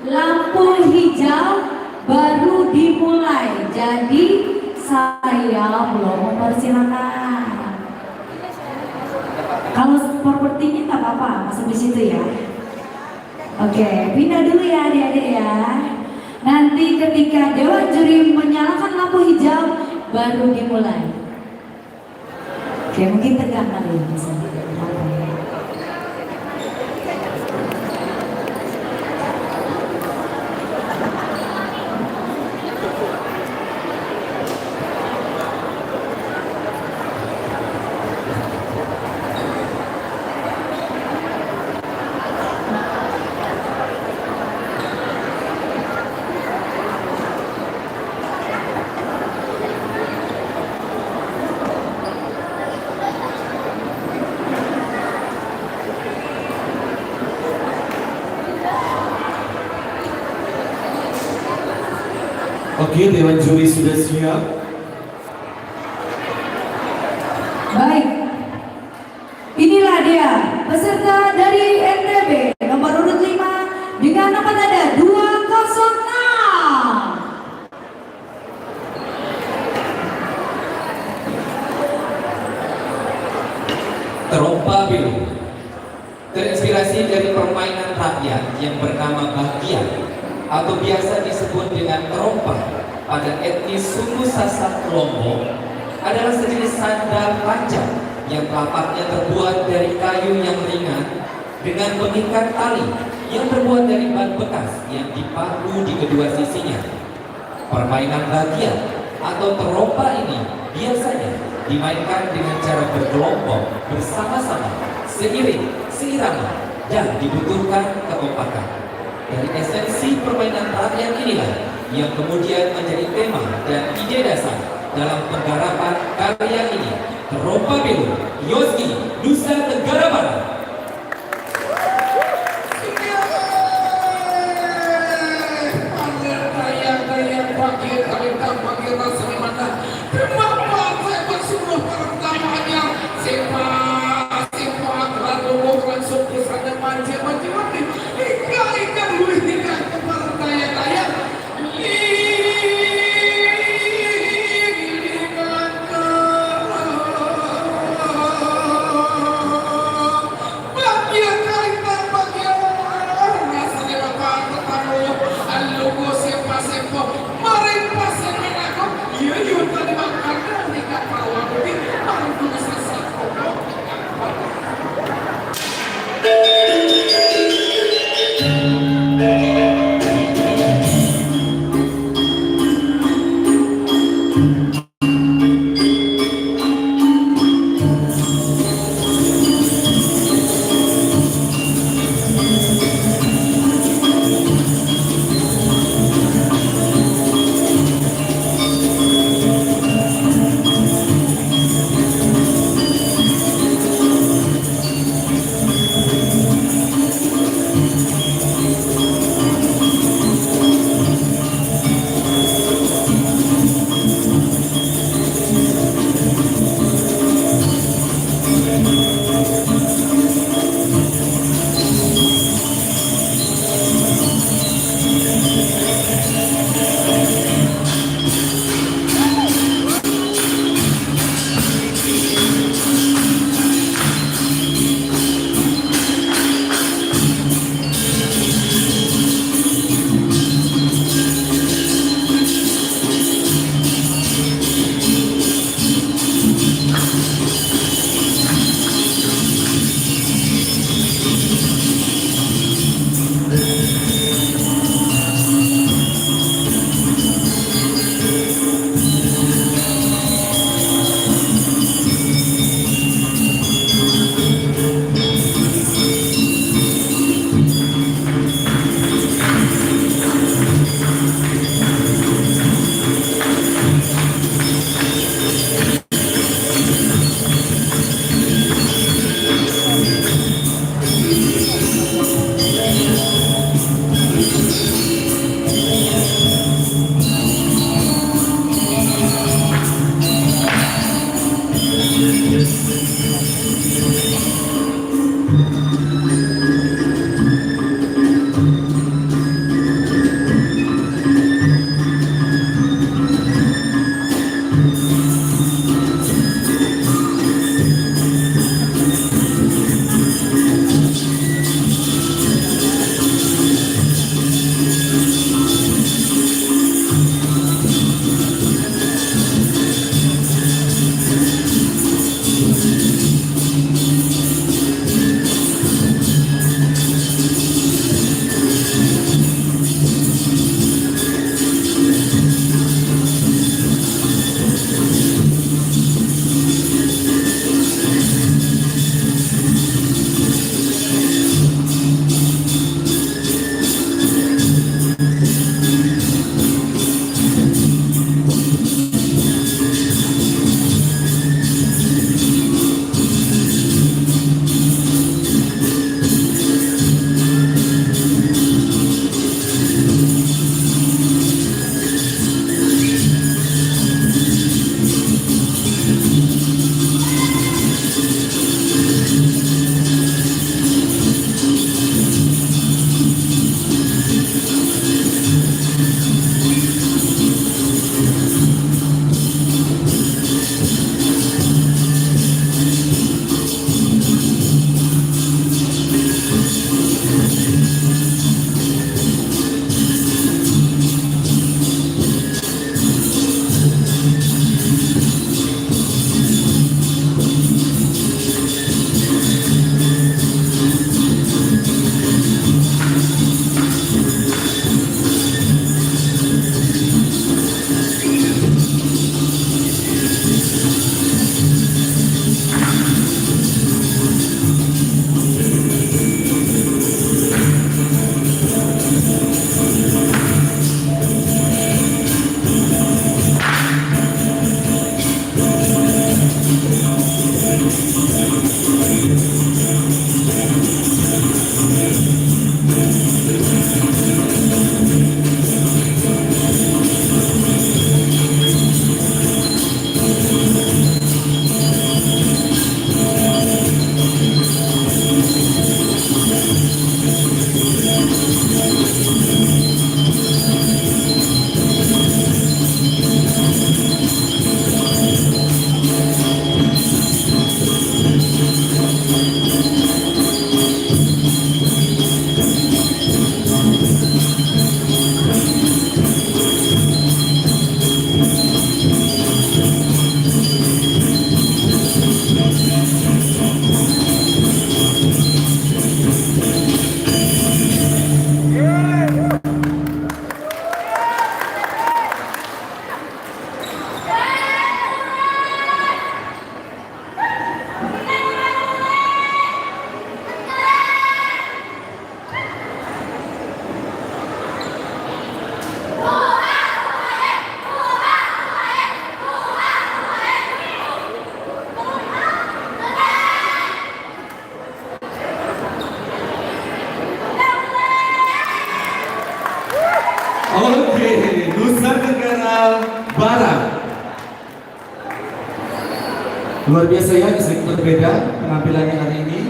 lampu hijau baru dimulai. Jadi saya belum mempersilakan. Kalau propertinya nggak apa-apa, masuk di situ ya. Oke, pindah dulu ya adik-adik ya. Nanti ketika Dewan Juri menyalakan lampu hijau baru dimulai. Oke, mungkin tegang kali ya misalnya. Oke, Dewan Juri sudah siap. Baik, inilah dia peserta dari NTB nomor urut 5 dengan nomor tanda 206. Terompa biru terinspirasi dari permainan rakyat yang bernama Bahtia atau biasa disebut dengan terompa pada etnis suku Sasak Lombok, adalah sejenis sandal panjang yang telapaknya terbuat dari kayu yang ringan dengan mengikat tali yang terbuat dari ban bekas yang dipaku di kedua sisinya. Permainan Bahtia atau terompa ini biasanya dimainkan dengan cara berkelompok bersama-sama, seiring, seirama, dan dibutuhkan kekompakan. Dari esensi permainan rakyat inilah yang kemudian menjadi tema dan ide dasar dalam penggarapan karya ini, Terompa Biru, Yoski, Nusa Tenggara Barat. Oke, Nusa Tenggara Barat. Luar biasa ya, sedikit berbeda penampilannya hari ini.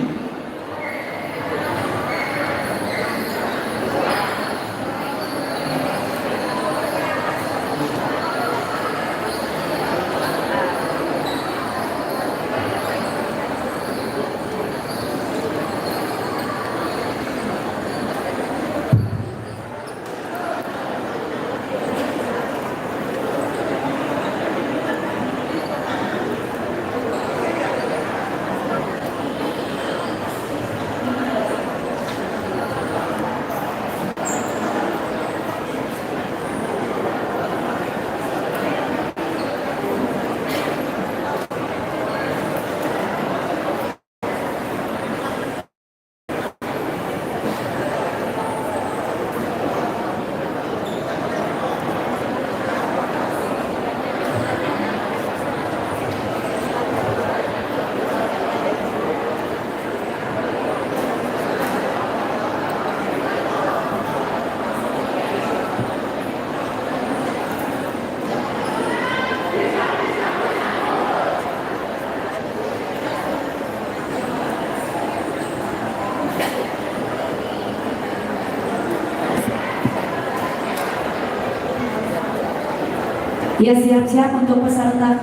Ya, siap-siap untuk peserta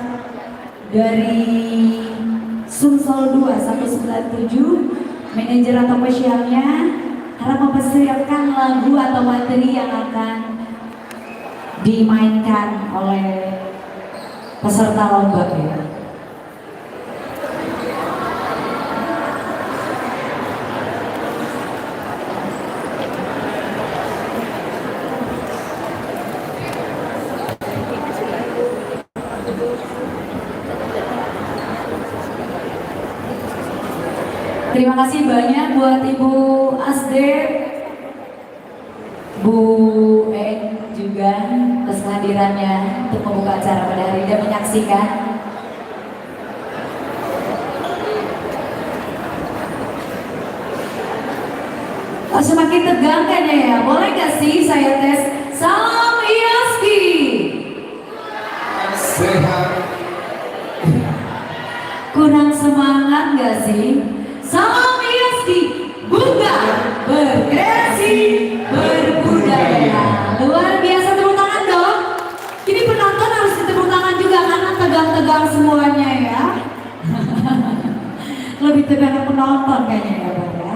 dari Sumsel 2 197, manajer atau pesyarnya harap mempersiapkan lagu atau materi yang akan dimainkan oleh peserta lomba ya. Terima kasih banyak buat Ibu Asde, Bu En juga atas kehadirannya untuk membuka acara pada hari ini dan menyaksikan. Oh, semakin tegang kayaknya ya. Boleh gak sih saya tes? Salam Ioski. Sehat. Kurang semangat gak sih? Salam Ioski, bugar, berkreasi, berbudaya. Luar biasa, tepuk tangan dong. Ini penonton harus ditepuk tangan juga karena tegang-tegang semuanya ya. Lebih tegang penonton kayaknya ya Bang ya.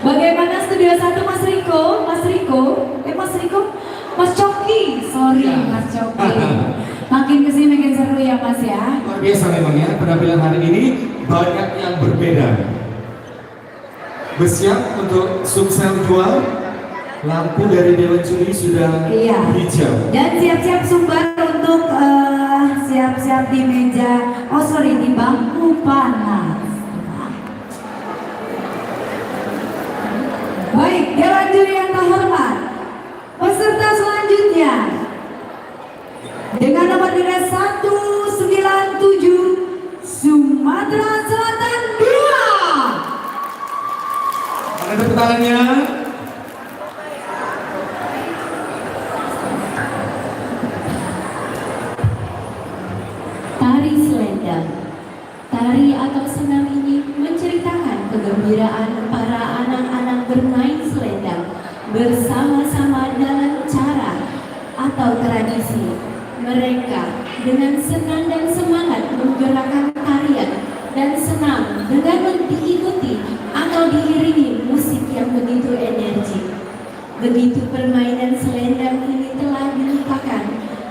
Bagaimana Studio 1 Mas Riko? Mas Riko? Mas Coki, sorry Mas Coki. Makin kesini makin seru ya Mas ya. Luar biasa memang ya, penampilan hari ini banyak yang berbeda. Bersiap untuk Sumsel 2, lampu dari Dewan Juri sudah hijau. Dan siap-siap sumber untuk siap-siap di meja, di bangku panas. Baik, Dewan Juri yang terhormat, peserta selanjutnya dengan nomor dinas 197 Sumatera Selatan 2. Ada tepuk tangannya. Tari selendang. Tari atau senam ini menceritakan kegembiraan para anak-anak bermain selendang bersama-sama dalam cara atau tradisi mereka dengan senang dan semangat menggerakkan tarian dan senam dengan diikuti atau diiringi musik yang begitu energik. Begitu permainan selendang ini telah dilupakan,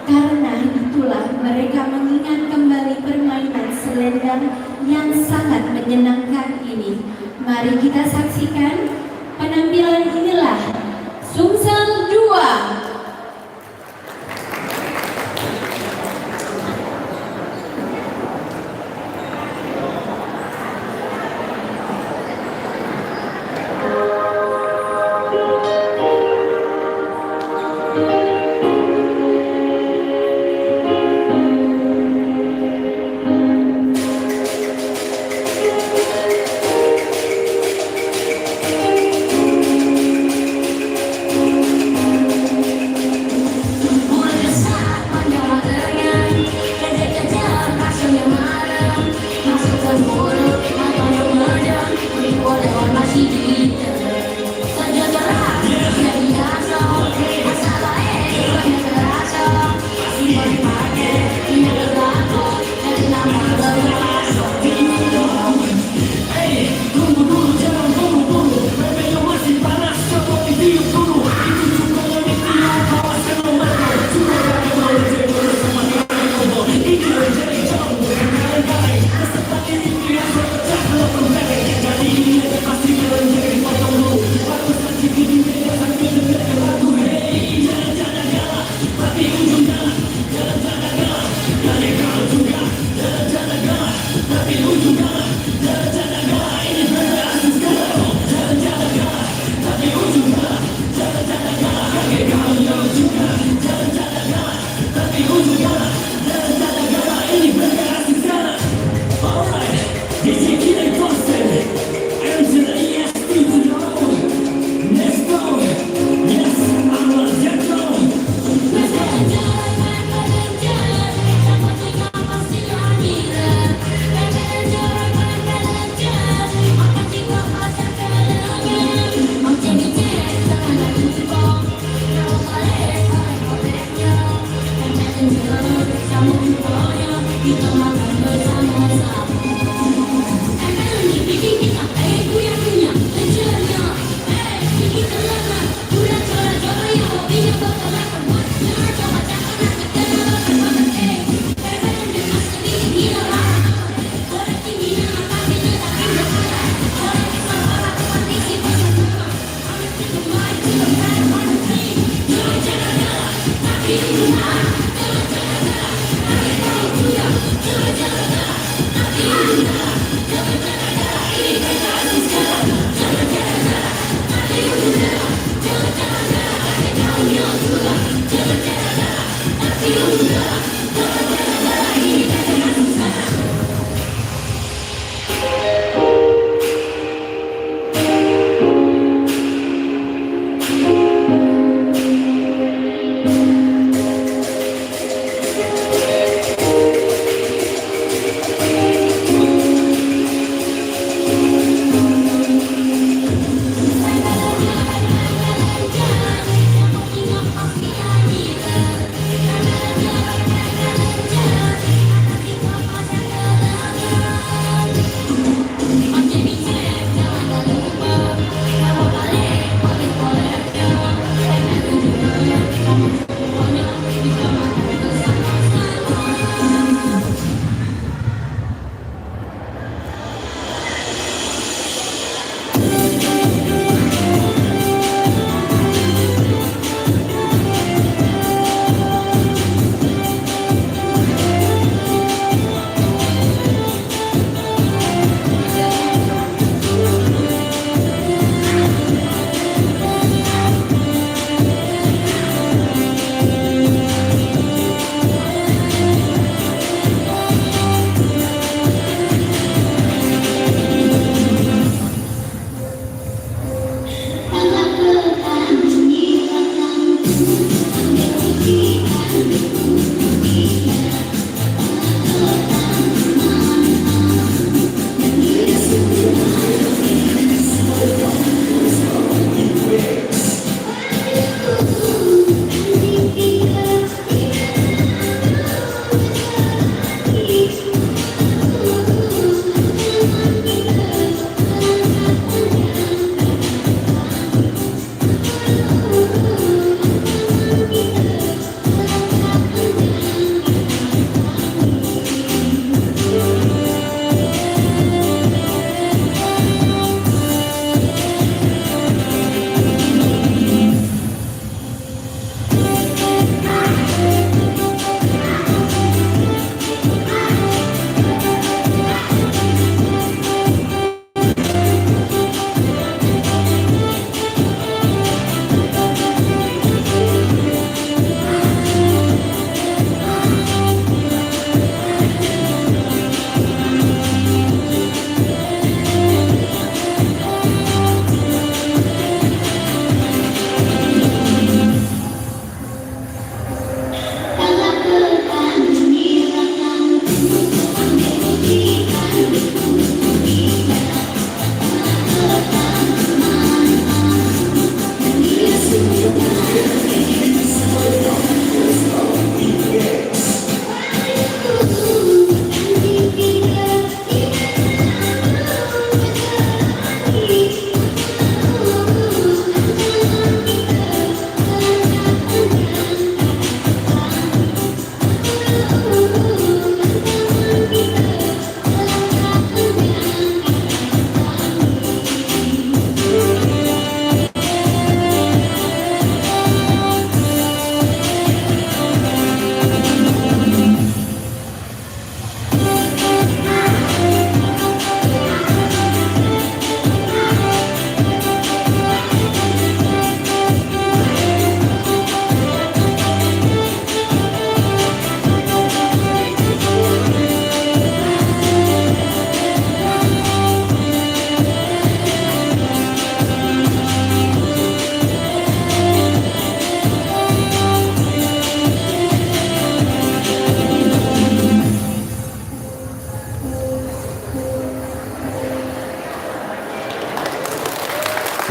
karena itulah mereka mengingat kembali permainan selendang yang sangat menyenangkan ini. Mari kita saksikan penampilan inilah Sumsel 2.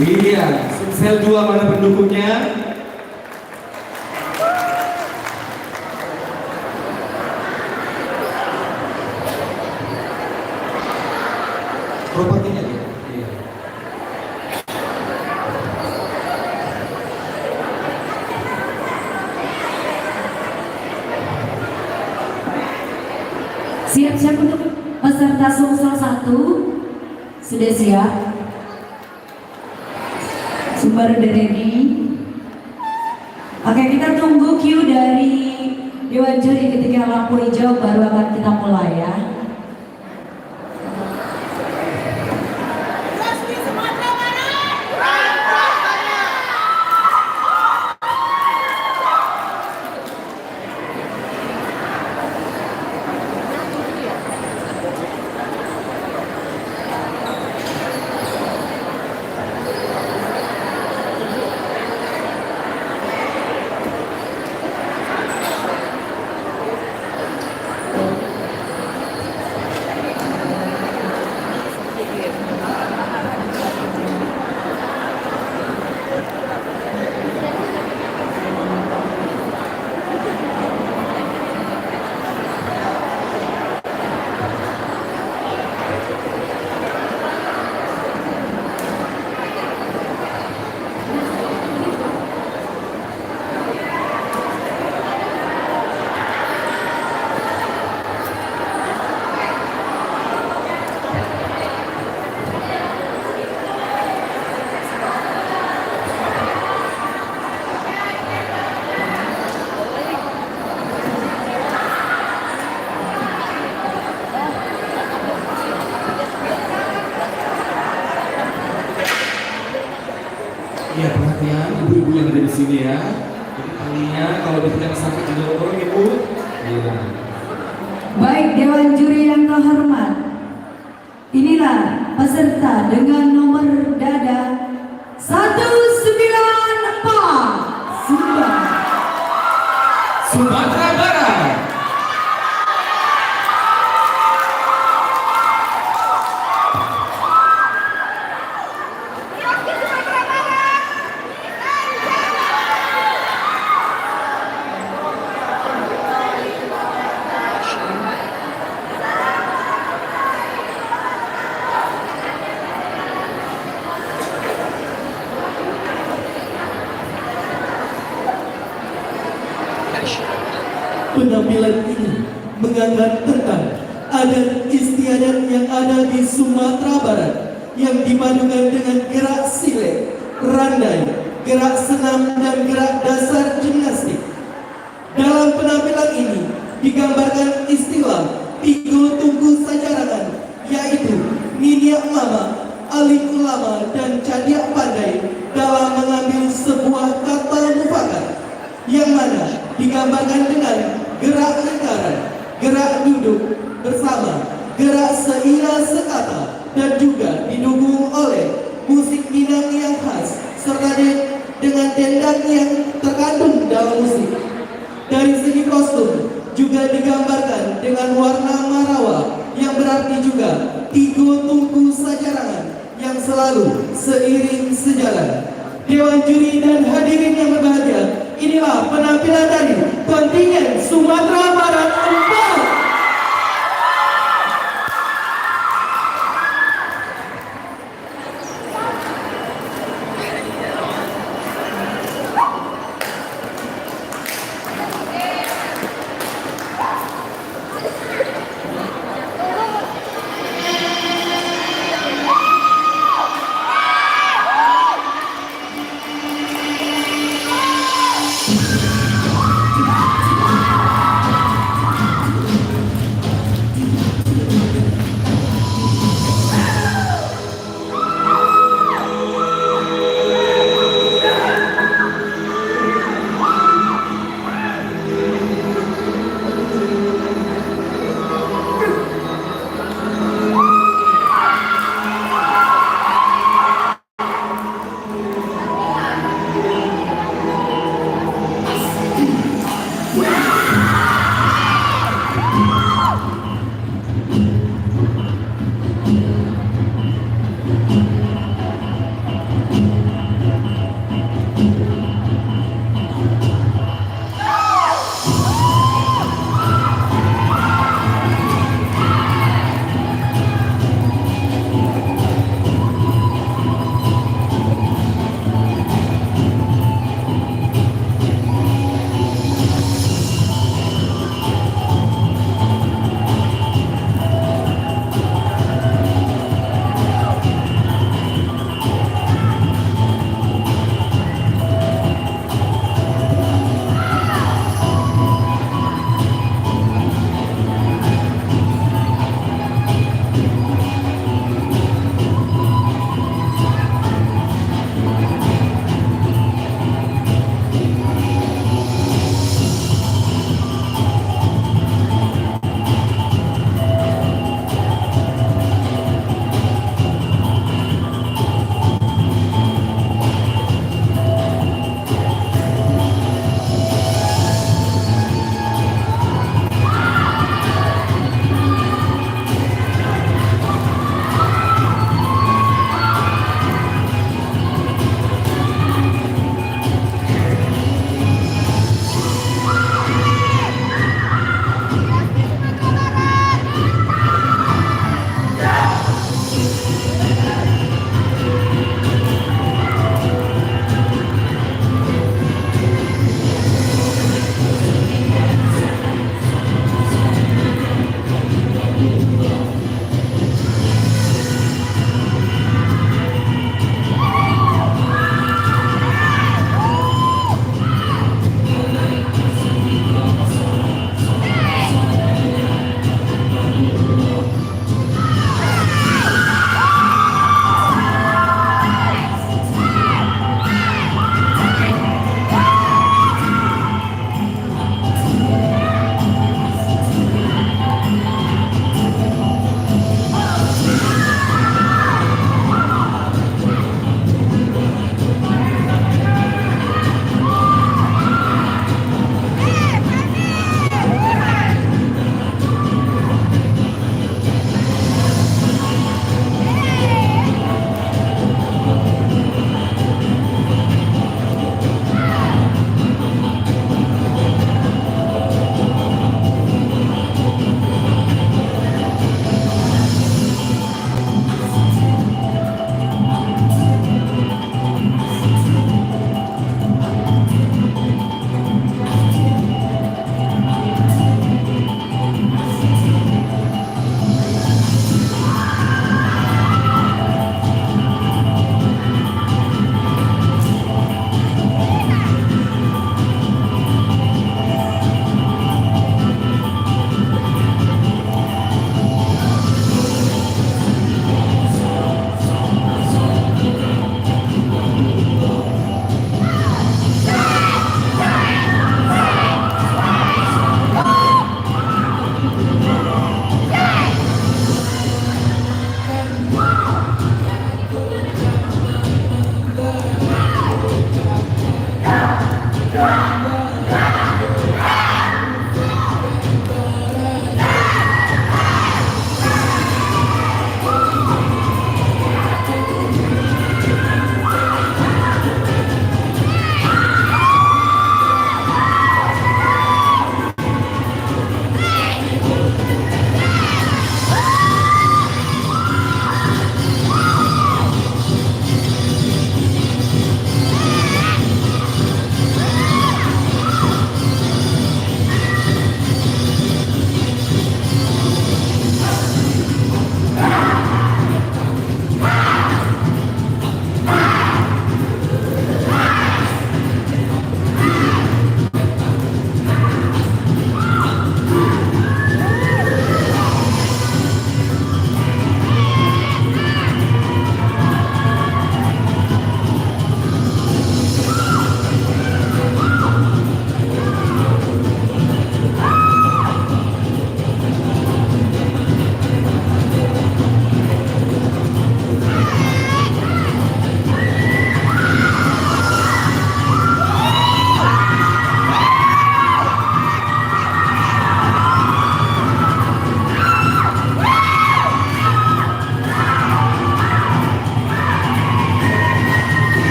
Iya, Sumsel 2 mana pendukungnya? Propertinya dia. Iya. Siap-siap untuk peserta Sumsel 1. Sudah siap? Sumber ready. Oke, kita tunggu cue dari Dewan Juri. Ketika lampu hijau baru akan kita mulai ya. Iya, perhatian ibu-ibu yang ada di sini ya. Jadi talinya kalau bisa sampai di dorong ibu. Iya. Baik Dewan Juri yang terhormat, inilah peserta dengan nomor dada 194 Sumatera Barat. Penampilan ini mengangkat tentang adat istiadat yang ada di Sumatera Barat yang dipadukan dengan gerak silet, randai, gerak senam dan gerak dasar gimnastik. Dalam penampilan ini digambarkan istilah tiga tungku sajarangan, yaitu Niniak Mama, Alik Ulama dan Cadiak Pandai dalam mengambil sebuah kata mufakat yang mana digambarkan dengan gerak lingkaran, gerak duduk bersama, gerak seira sekata, dan juga didukung oleh musik Minang yang khas serta dengan dendang yang terkandung dalam musik. Dari segi kostum juga digambarkan dengan warna marawa yang berarti juga tiga tungku sajarangan yang selalu seiring sejalan. Dewan Juri dan hadirin yang berbahagia, inilah penampilan dari kontingen Sumatera Barat 4.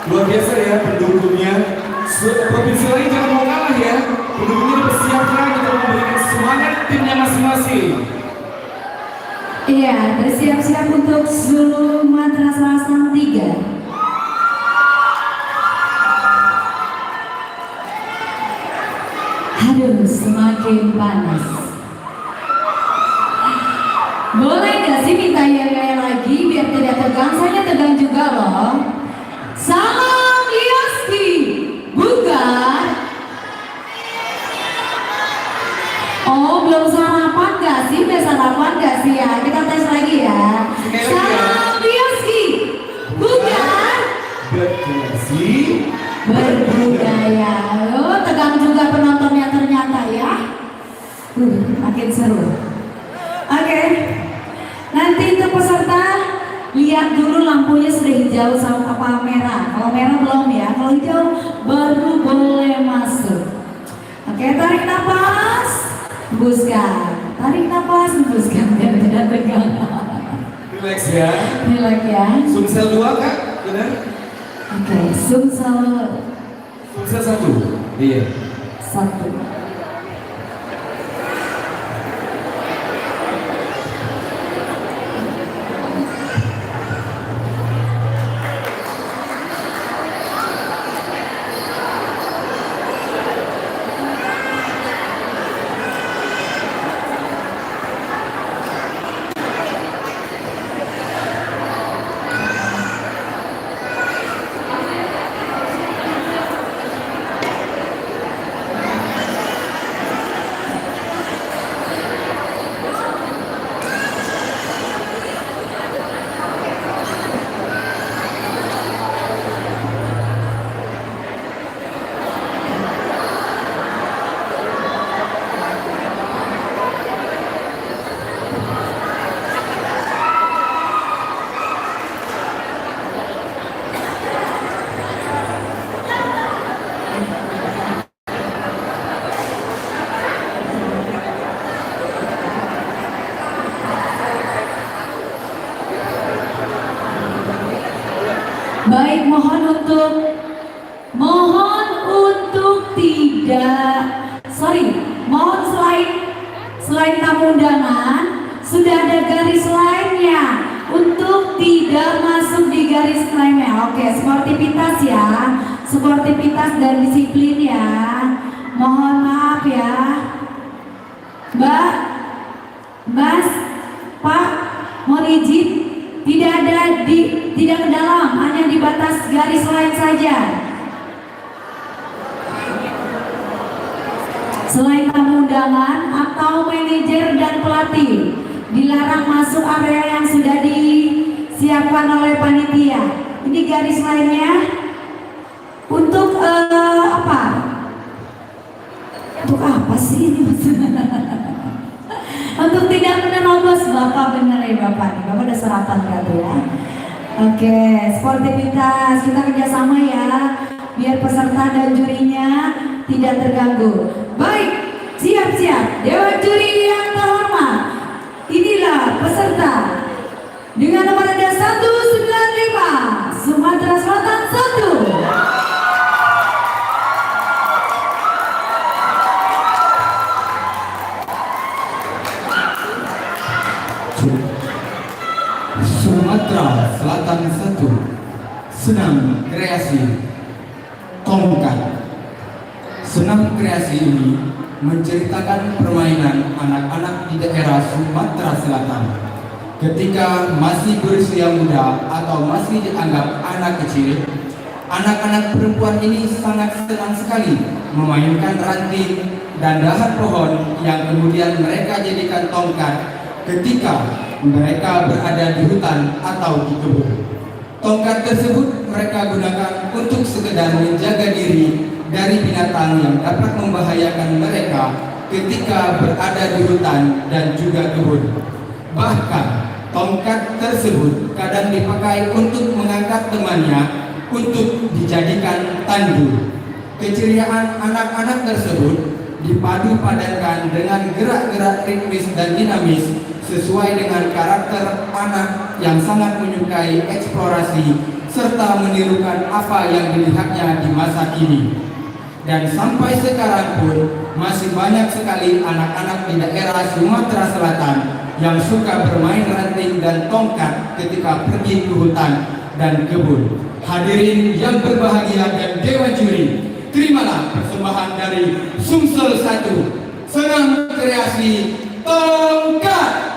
Luar biasa ya pendukungnya. Provinsi lain jangan mau kalah ya. Pendukungnya bersiapkan untuk memberikan semangat timnya masing-masing. Iya, bersiap-siap untuk Sumatera Selatan 3. Aduh, semakin panas. Boleh gak sih minta ya lagi biar tidak tegang? Saya tegang juga loh. Salam Yoski, bukan? Oh, belum sarapan gak sih? Udah sarapan gak sih ya? Kita tes lagi ya. Salam Yoski, bukan? Berkreasi, berbudaya. Oh, tegang juga penontonnya ternyata ya. Makin seru. Oke, nanti untuk peserta lihat dulu lampunya sudah hijau sama apa merah. Kalau merah belum ya, kalau hijau baru boleh masuk. Oke, tarik nafas, hembuskan. Tarik nafas, hembuskan. Biar tidak tegang. relax ya. Relax ya. Sumsel 2 Kak, benar? Oke, Sumsel 1. Iya. 1. Baik, mohon untuk tidak, mohon selain tamu undangan sudah ada garis lainnya untuk tidak masuk di garis garis lainnya. Oke, sportivitas ya. Sportivitas dan disiplin ya. Mohon maaf ya. Mbak, Mas, Pak, mohon izin tidak ke dalam, hanya di batas garis lain saja. Selain tamu undangan atau manajer dan pelatih, dilarang masuk area yang sudah disiapkan oleh panitia. Ini garis lainnya untuk apa? Untuk apa sih ini? Untuk tidak menerobos. Bapak bener ya Bapak nih, Bapak udah sarapan kali ya. Oke, sportivitas kita kerjasama ya, biar peserta dan jurinya tidak terganggu. Baik, siap-siap Dewan Juri yang terhormat. Inilah peserta dengan nomor ada 195 Sumatera Selatan 1. Sumatera Selatan 1 Senam kreasi tongkat. Senam kreasi ini menceritakan permainan anak-anak di daerah Sumatera Selatan ketika masih berusia muda atau masih dianggap anak kecil. Anak-anak perempuan ini sangat senang sekali memainkan ranting dan dahan pohon yang kemudian mereka jadikan tongkat ketika mereka berada di hutan atau di kebun. Tongkat tersebut mereka gunakan untuk sekedar menjaga diri dari binatang yang dapat membahayakan mereka ketika berada di hutan dan juga kebun. Bahkan tongkat tersebut kadang dipakai untuk mengangkat temannya untuk dijadikan tandu. Keceriaan anak-anak tersebut dipadu padankan dengan gerak-gerak ritmis dan dinamis sesuai dengan karakter anak yang sangat menyukai eksplorasi serta menirukan apa yang dilihatnya di masa kini. Dan sampai sekarang pun masih banyak sekali anak-anak di daerah Sumatera Selatan yang suka bermain ranting dan tongkat ketika pergi ke hutan dan kebun. Hadirin yang berbahagia dan Dewan Juri, terimalah persembahan dari Sumsel 1 Senam Kreasi Tongkat.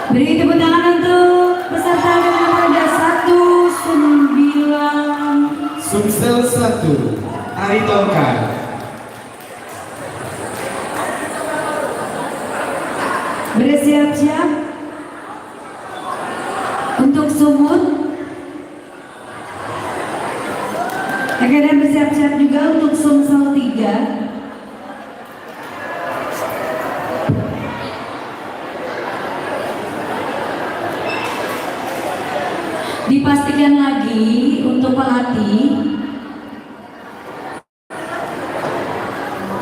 Beri tepuk tangan untuk peserta dengan nomor 19. Sumsel 1, Ari Tongkar. Bersiap-siap untuk sumut. Oke, dan bersiap-siap juga untuk Sumsel 3. Dipastikan lagi untuk pelatih.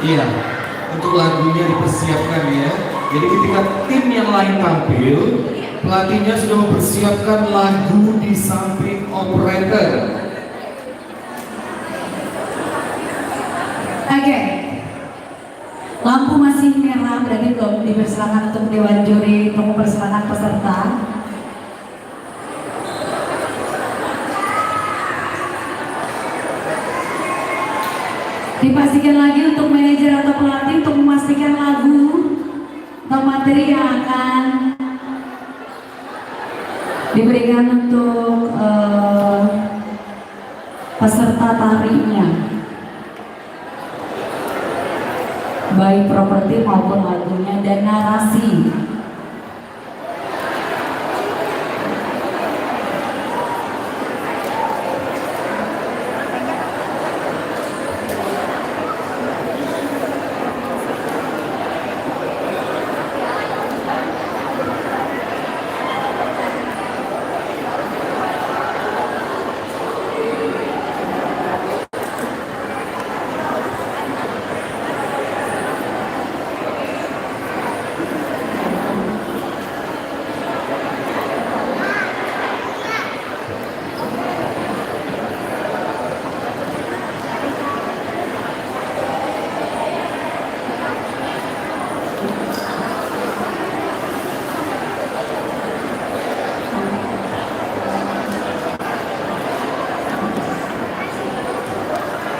Iya, untuk lagunya dipersiapkan ya. Jadi ketika tim yang lain tampil, pelatihnya sudah mempersiapkan lagu di samping operator. Oke. Lampu masih merah, berarti belum dipersilakan untuk dewan juri untuk mempersilakan peserta. Dipastikan lagi untuk manajer atau pelatih untuk memastikan lagu atau materi yang akan diberikan untuk peserta tarinya, baik properti maupun lagunya dan narasi.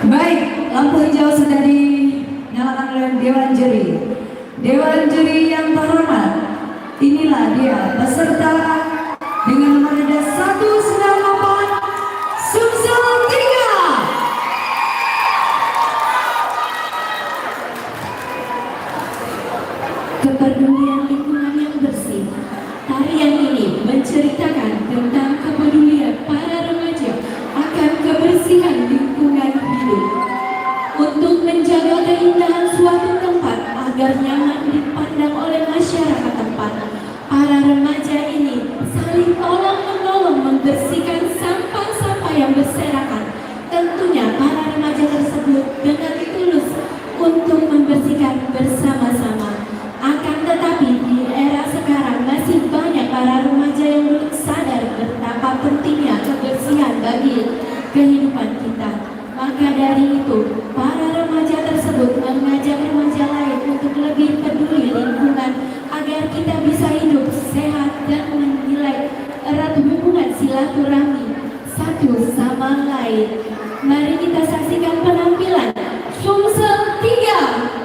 Baik, lampu hijau sudah dinyalakan oleh Dewan Juri. Dewan Juri yang terhormat, inilah dia peserta dengan nomor 198 Sumsel 3. Kepedulian lingkungan yang bersih. Tarian ini menceritakan tentang kepedulian para remaja akan kebersihan lingkungan hidup. Untuk menjaga keindahan suatu tempat agar nyaman dipandang oleh masyarakat tempat, para remaja ini saling tolong-menolong membersihkan sampah-sampah yang berserakan. Tentunya para remaja tersebut dengan tulus untuk membersihkan bersama-sama. Akan tetapi di era sekarang masih banyak para remaja yang belum sadar betapa pentingnya kebersihan bagi kehidupan kita. Maka dari itu, para remaja tersebut mengajak remaja lain untuk lebih peduli lingkungan agar kita bisa hidup sehat dan menilai erat hubungan silaturahmi satu sama lain. Mari kita saksikan penampilan Sumsel 3.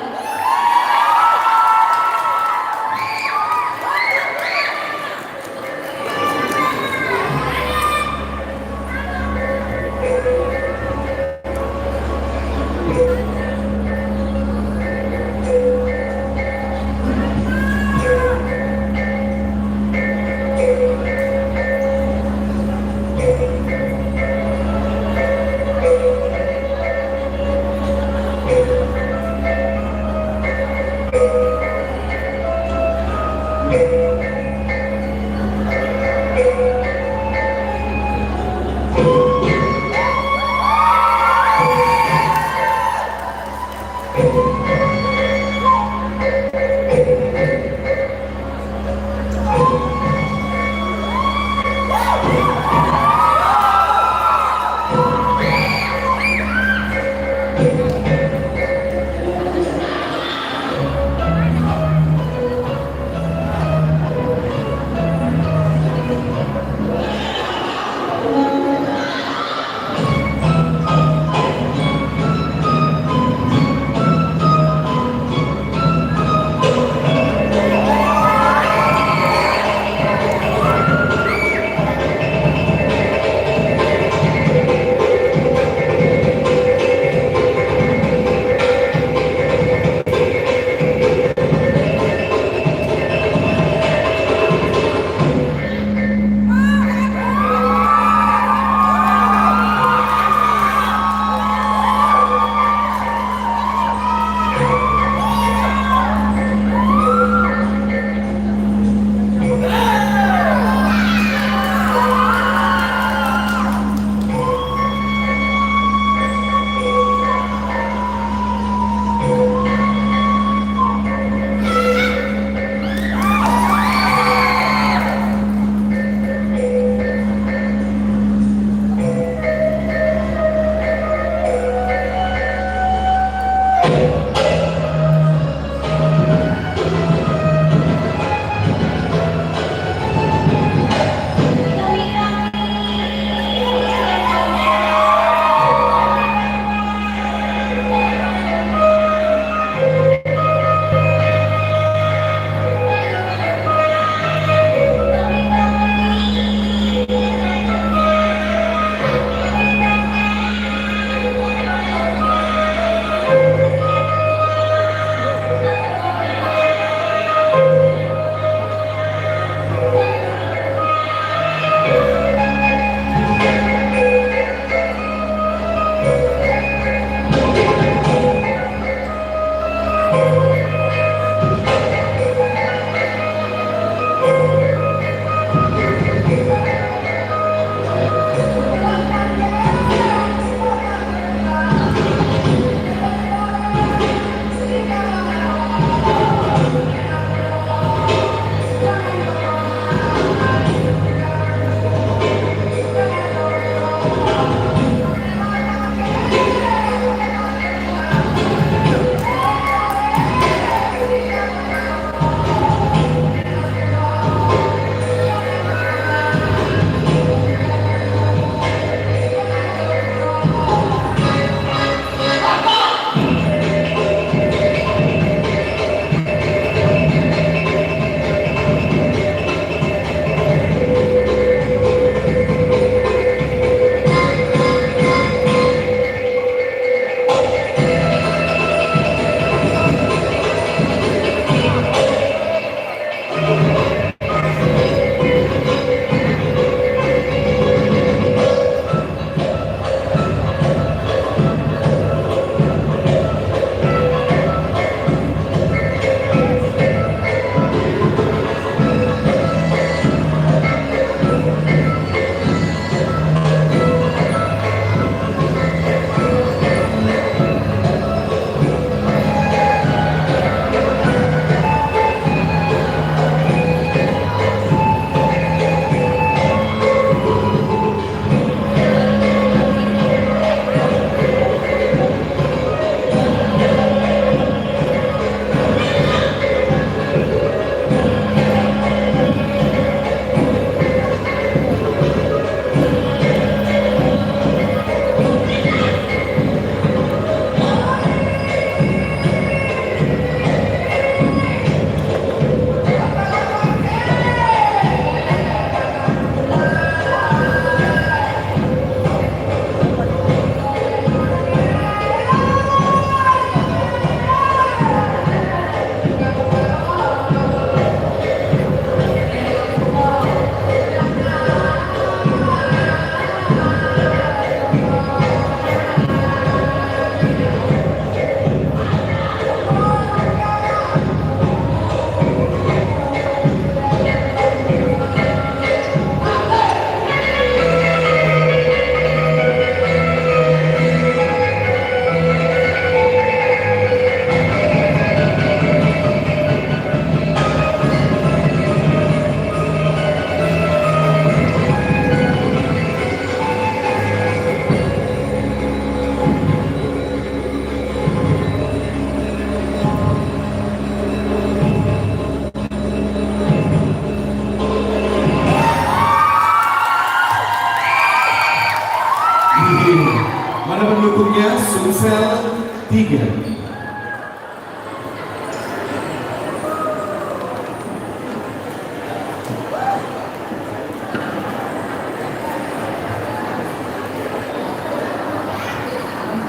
3.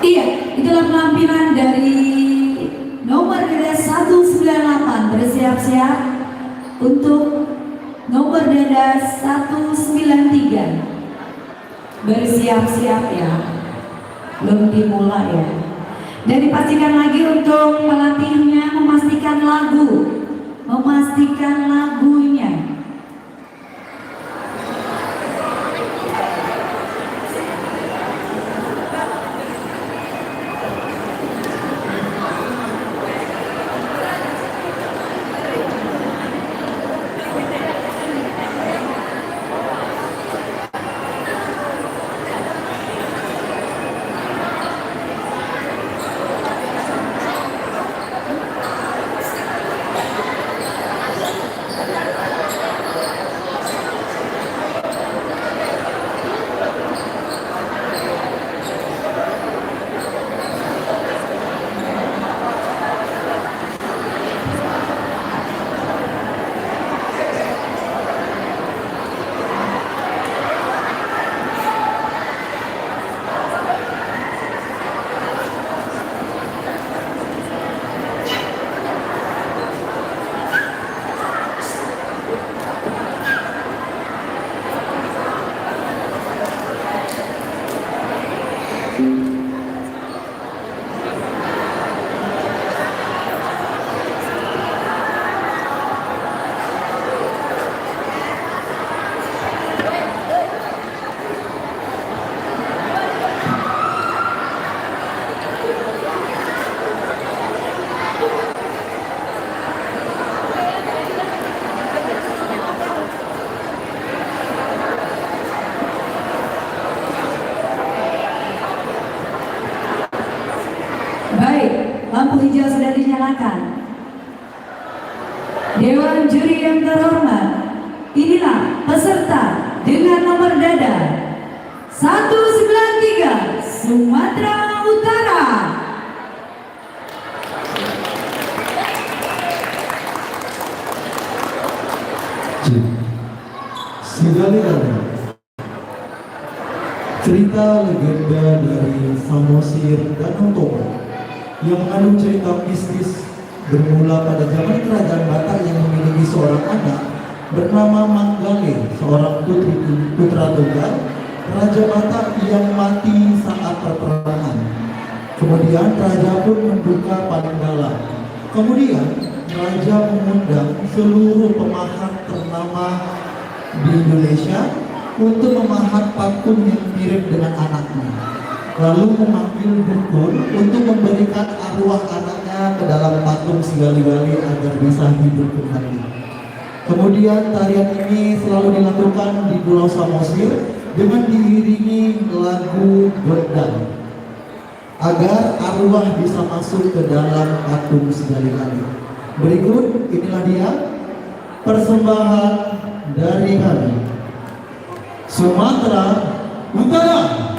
Iya, itulah penampilan dari nomor dada 198. Bersiap-siap untuk nomor dada 193. Bersiap-siap ya, belum dimulai ya. Dan dipastikan lagi untuk pelatihnya memastikan lagunya. Lampu hijau sudah dinyalakan. Dewan juri yang terhormat, inilah peserta dengan nomor dada 193 Sumatera Utara. Segala-galanya cerita legenda dari Samosir dan Toba yang mengandung cerita mistis bermula pada zaman kerajaan Batak yang memiliki seorang anak bernama Manggale, seorang putra tunggal Raja Batak yang mati saat peperangan. Kemudian raja pun menduka paling dalam. Kemudian raja mengundang seluruh pemahat ternama di Indonesia untuk memahat patung yang mirip dengan anaknya. Lalu memanggil dukun untuk memberikan arwah anaknya ke dalam patung si Gali-Gali agar bisa hidup kembali. Kemudian tarian ini selalu dilakukan di Pulau Samosir dengan diiringi lagu gondang agar arwah bisa masuk ke dalam patung si Gali-Gali. Berikut inilah dia persembahan dari kami Sumatera Utara.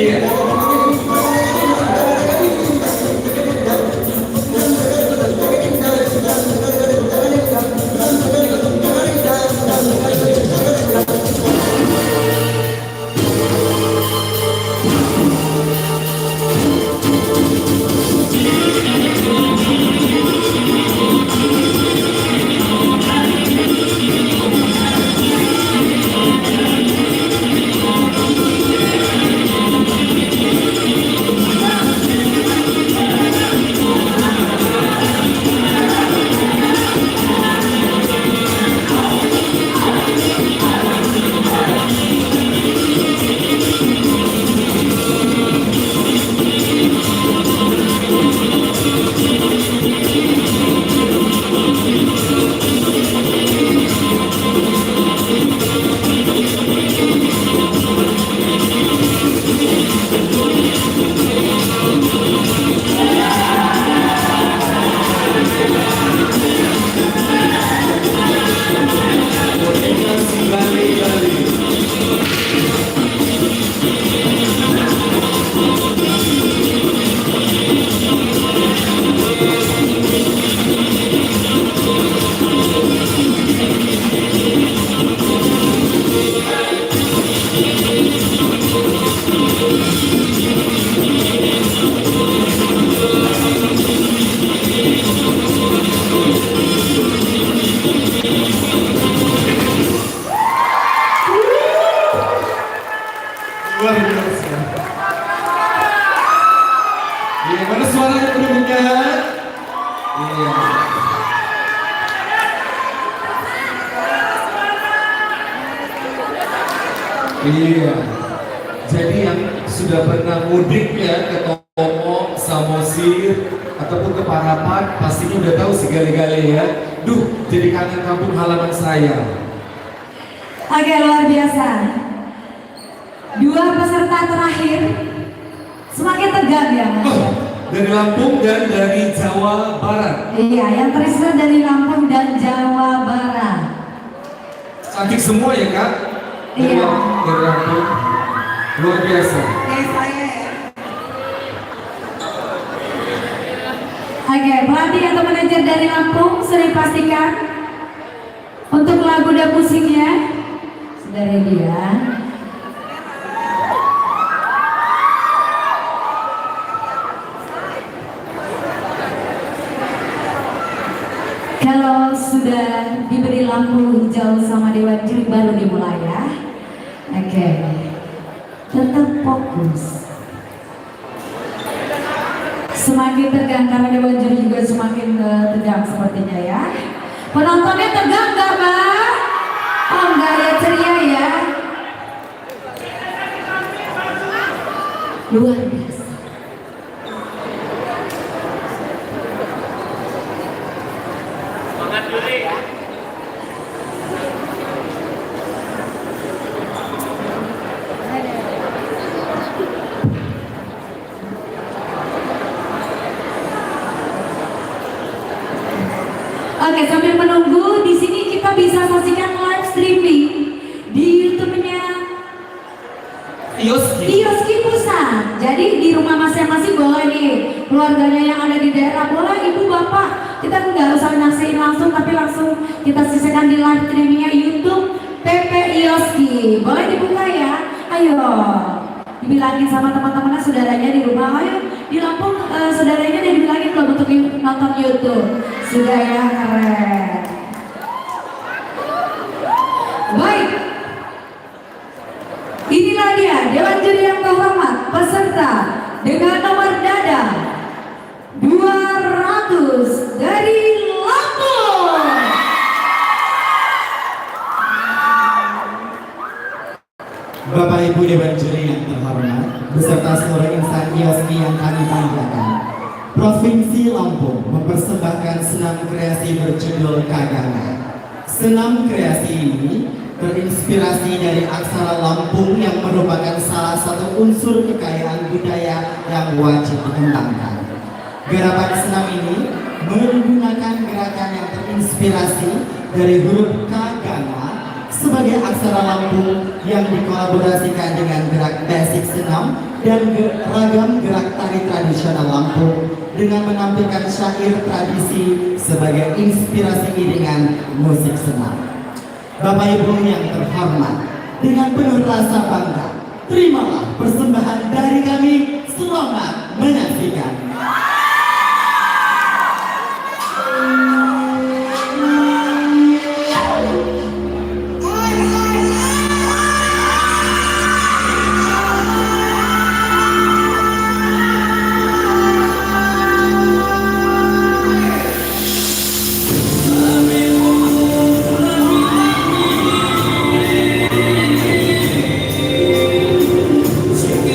dia. Luar biasa. Iya, mana suaranya penduduknya? Iya. Iya. Jadi yang sudah pernah mudik ya ke Tomo, Samosir, ataupun ke Parapat, pastinya udah tahu segala-galanya ya. Duh, jadi kangen kampung halaman saya. Oke, luar biasa. Dua peserta terakhir semakin tegang ya Mas. Dari Lampung dan dari Jawa Barat. Iya, yang tersisa dari Lampung dan Jawa Barat. Cantik semua ya Kak? Iya. Dari Lampung. Luar biasa. Oke, pelatih atau manajer dari Lampung sudah dipastikan untuk lagu dan musiknya sudah ready ya. Kalau sudah diberi lampu hijau sama Dewan Juri baru dimulai ya. Oke, tetap fokus. Semakin tegang karena Dewan Juri juga semakin tegang sepertinya ya. Penontonnya tegang nggak Mbak? Oh enggak ya, ceria ya. Luar biasa. Semangat Juli. Oke, sambil menunggu di sini kita bisa saksikan live streaming di YouTube-nya Ioski Pusat. Jadi di rumah masing-masing boleh nih, keluarganya yang ada di daerah boleh, ibu bapak. Kita nggak usah nyaksiin langsung, tapi langsung kita sisihkan di live streamingnya YouTube PP Ioski. Boleh dibuka ya? Ayo, dibilangin sama teman-temannya, saudaranya di rumah. Ayo, di Lampung saudaranya udah dibilangin belum untuk nonton YouTube. Sudah ya, keren. Baik, inilah dia Dewan Juri yang terhormat, peserta dengan nomor dada 200 dari Lampung. Bapak Ibu Dewan Juri yang terhormat, beserta seluruh insan Ioski yang kami banggakan, Provinsi Lampung mempersembahkan senam kreasi berjudul Kagana. Senam kreasi ini terinspirasi dari aksara Lampung yang merupakan salah satu unsur kekayaan budaya yang wajib dikembangkan. Gerakan senam ini menggunakan gerakan yang terinspirasi dari huruf Kagana sebagai aksara Lampung yang dikolaborasikan dengan gerak basic senam dan ragam gerak tari tradisional Lampung dengan menampilkan syair tradisi sebagai inspirasi iringan musik senam. Bapak Ibu yang terhormat, dengan penuh rasa bangga, terimalah persembahan dari kami. Selamat menyaksikan. Sing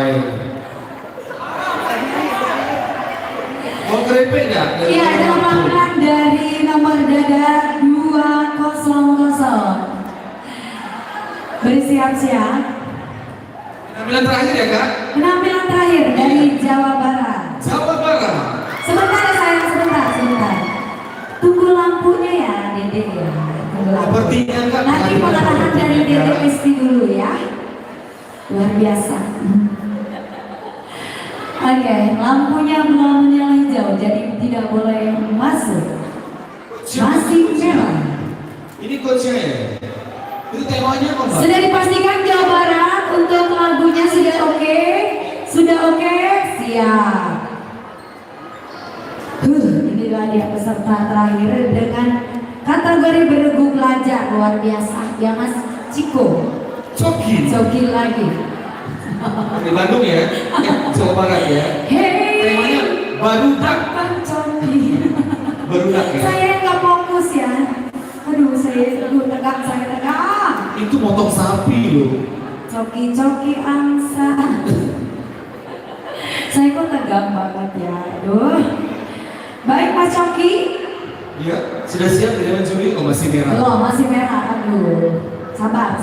baik. Mau keripik nggak? Iya, dapatkan dari nomor dada 200. Bersiap-siap. Penampilan terakhir ya kak? Penampilan terakhir dari Jawa Barat. Jawa Barat. Sebentar ya sayang, sebentar. Tunggu lampunya ya, Dede ya. Tunggu lampu. Sepertinya kak. Nanti pengarahan dari Dede Kristi dulu ya. Luar biasa. Oke, lampunya belum menyala hijau, jadi tidak boleh masuk. Masih merah. Ini coachnya ya? Itu temanya apa mbak? Sudah dipastikan Jawa Barat untuk lagunya sudah oke? Sudah oke? Siap. Inilah dia peserta terakhir dengan kategori beregu pelajar luar biasa. Ya Mas Ciko. Coki lagi. Di Bandung ya? Jawa Barat ya? Hei. Temanya barudak. Coki. Barudak ya? Saya nggak fokus ya. Aduh, saya tegak. Itu motong sapi loh. Coki angsa. Saya kok tegak banget ya. Aduh. Baik Mas Coki. Iya, sudah siap dengan mencuri? Oh masih merah. Belum, masih merah. Aduh. Sabar.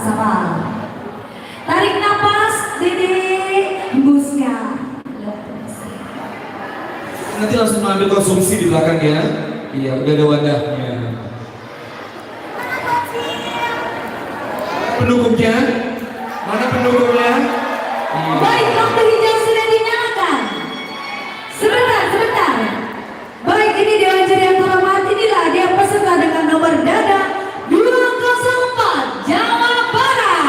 Tarik nafas, Dede. Hembuskan. Nanti langsung ambil konsumsi di belakang ya. Iya, udah ada wadahnya. Pendukungnya? Mana pendukungnya? Iya. Baik, lampu hijau sudah dinyalakan. Sebentar. Baik, ini Dewan Juri yang terhormat, inilah dia peserta dengan nomor dada 204 Jawa Barat.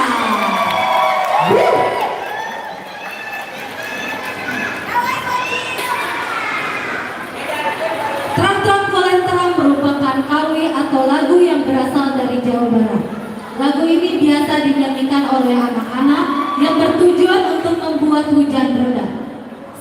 Tram-tram Kolentram merupakan KW atau lagu yang berasal dari Jawa Barat. Lagu ini biasa dinyanyikan oleh anak-anak yang bertujuan untuk membuat hujan reda,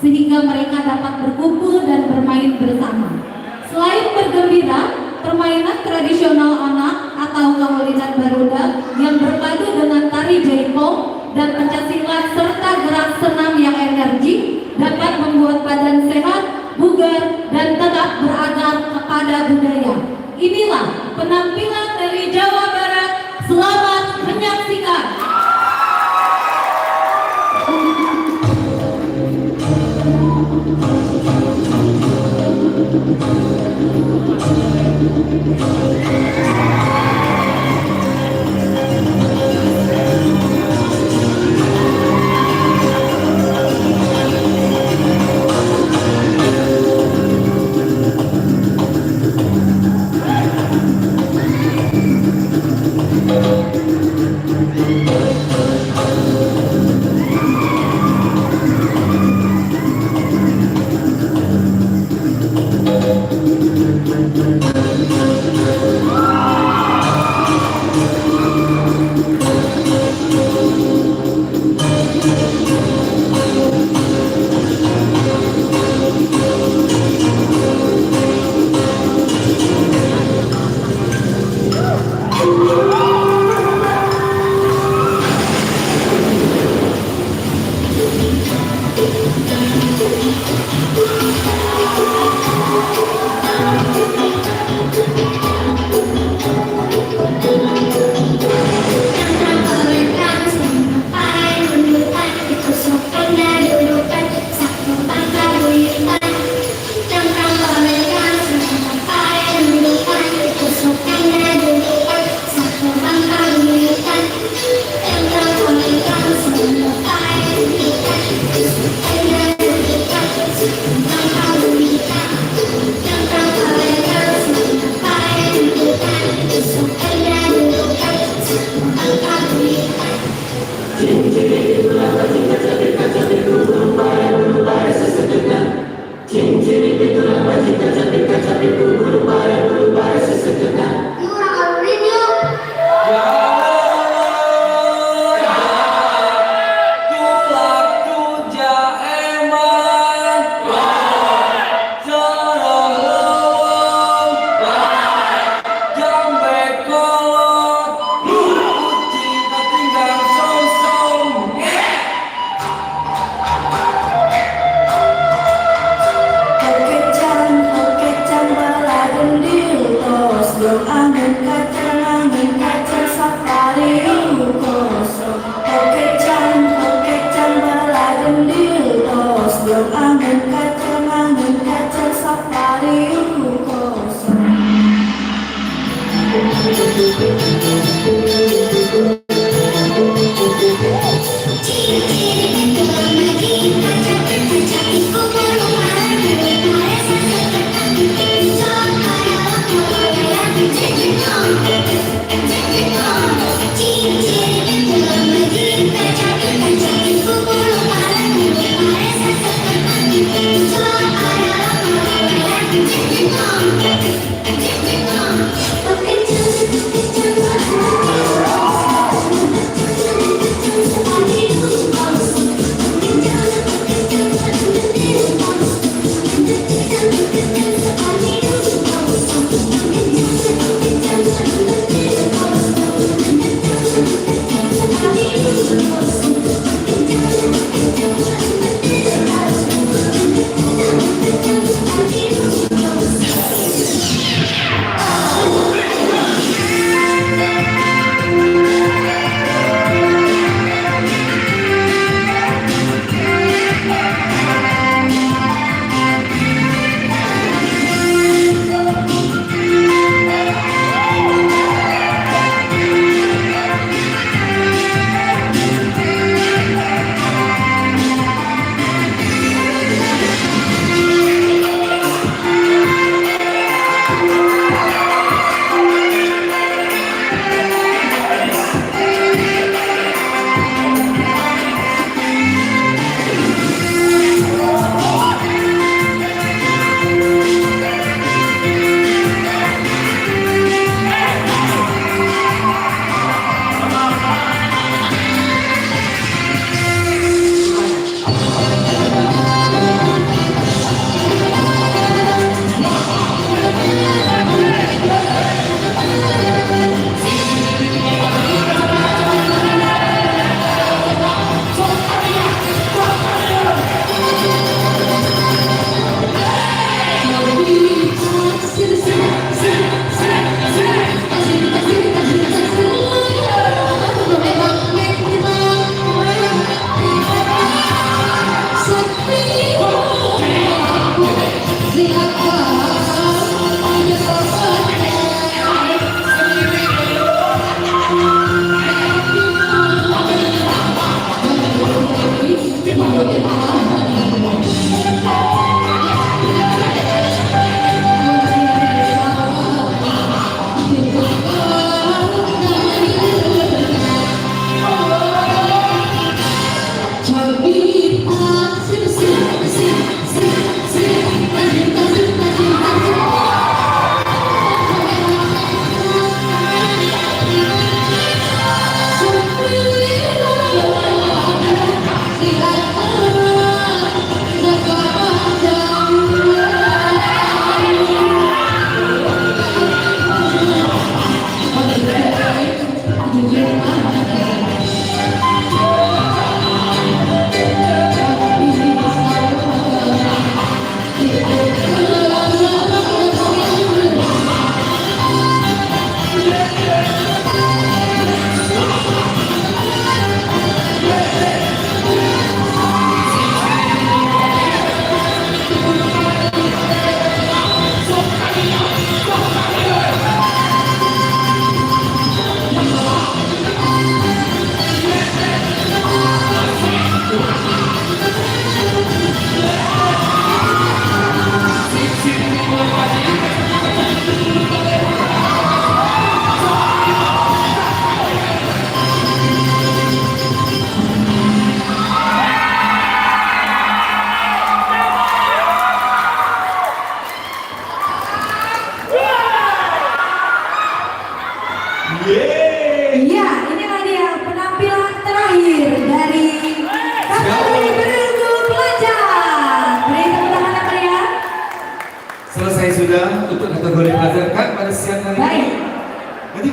sehingga mereka dapat berkumpul dan bermain bersama. Selain bergembira, permainan tradisional anak atau kawinan barudak yang berpadu dengan tari jaipong dan pencaksilat serta gerak senam yang energik dapat membuat badan sehat, bugar, dan tetap beradab kepada budaya. Inilah penampilan dari Jawa Barat. Selamat menyaksikan.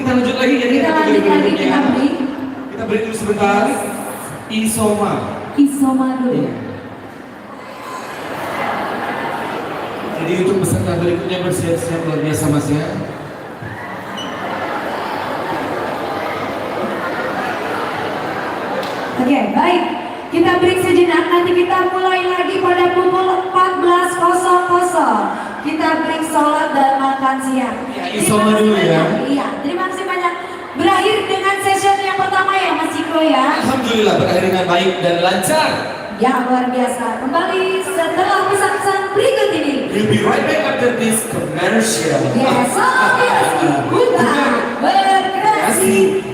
kita lanjut lagi ya. Kita lanjut lagi, kita break. Kita break dulu sebentar. Isoma. Isoma dulu. Jadi untuk peserta berikutnya bersiap-siap luar biasa Mas ya. Oke, baik. Kita break sejenak, nanti kita mulai lagi pada pukul 14.00. Kita break sholat dan makan siang. Ya, Isoma dulu ya. Iya, terima kasih banyak. Berakhir dengan session yang pertama ya Mas Ciko ya. Alhamdulillah berakhir dengan baik dan lancar. Ya, luar biasa. Kembali setelah pesan-pesan berikut ini. We'll be right back after this commercial. Yes, berkreasi.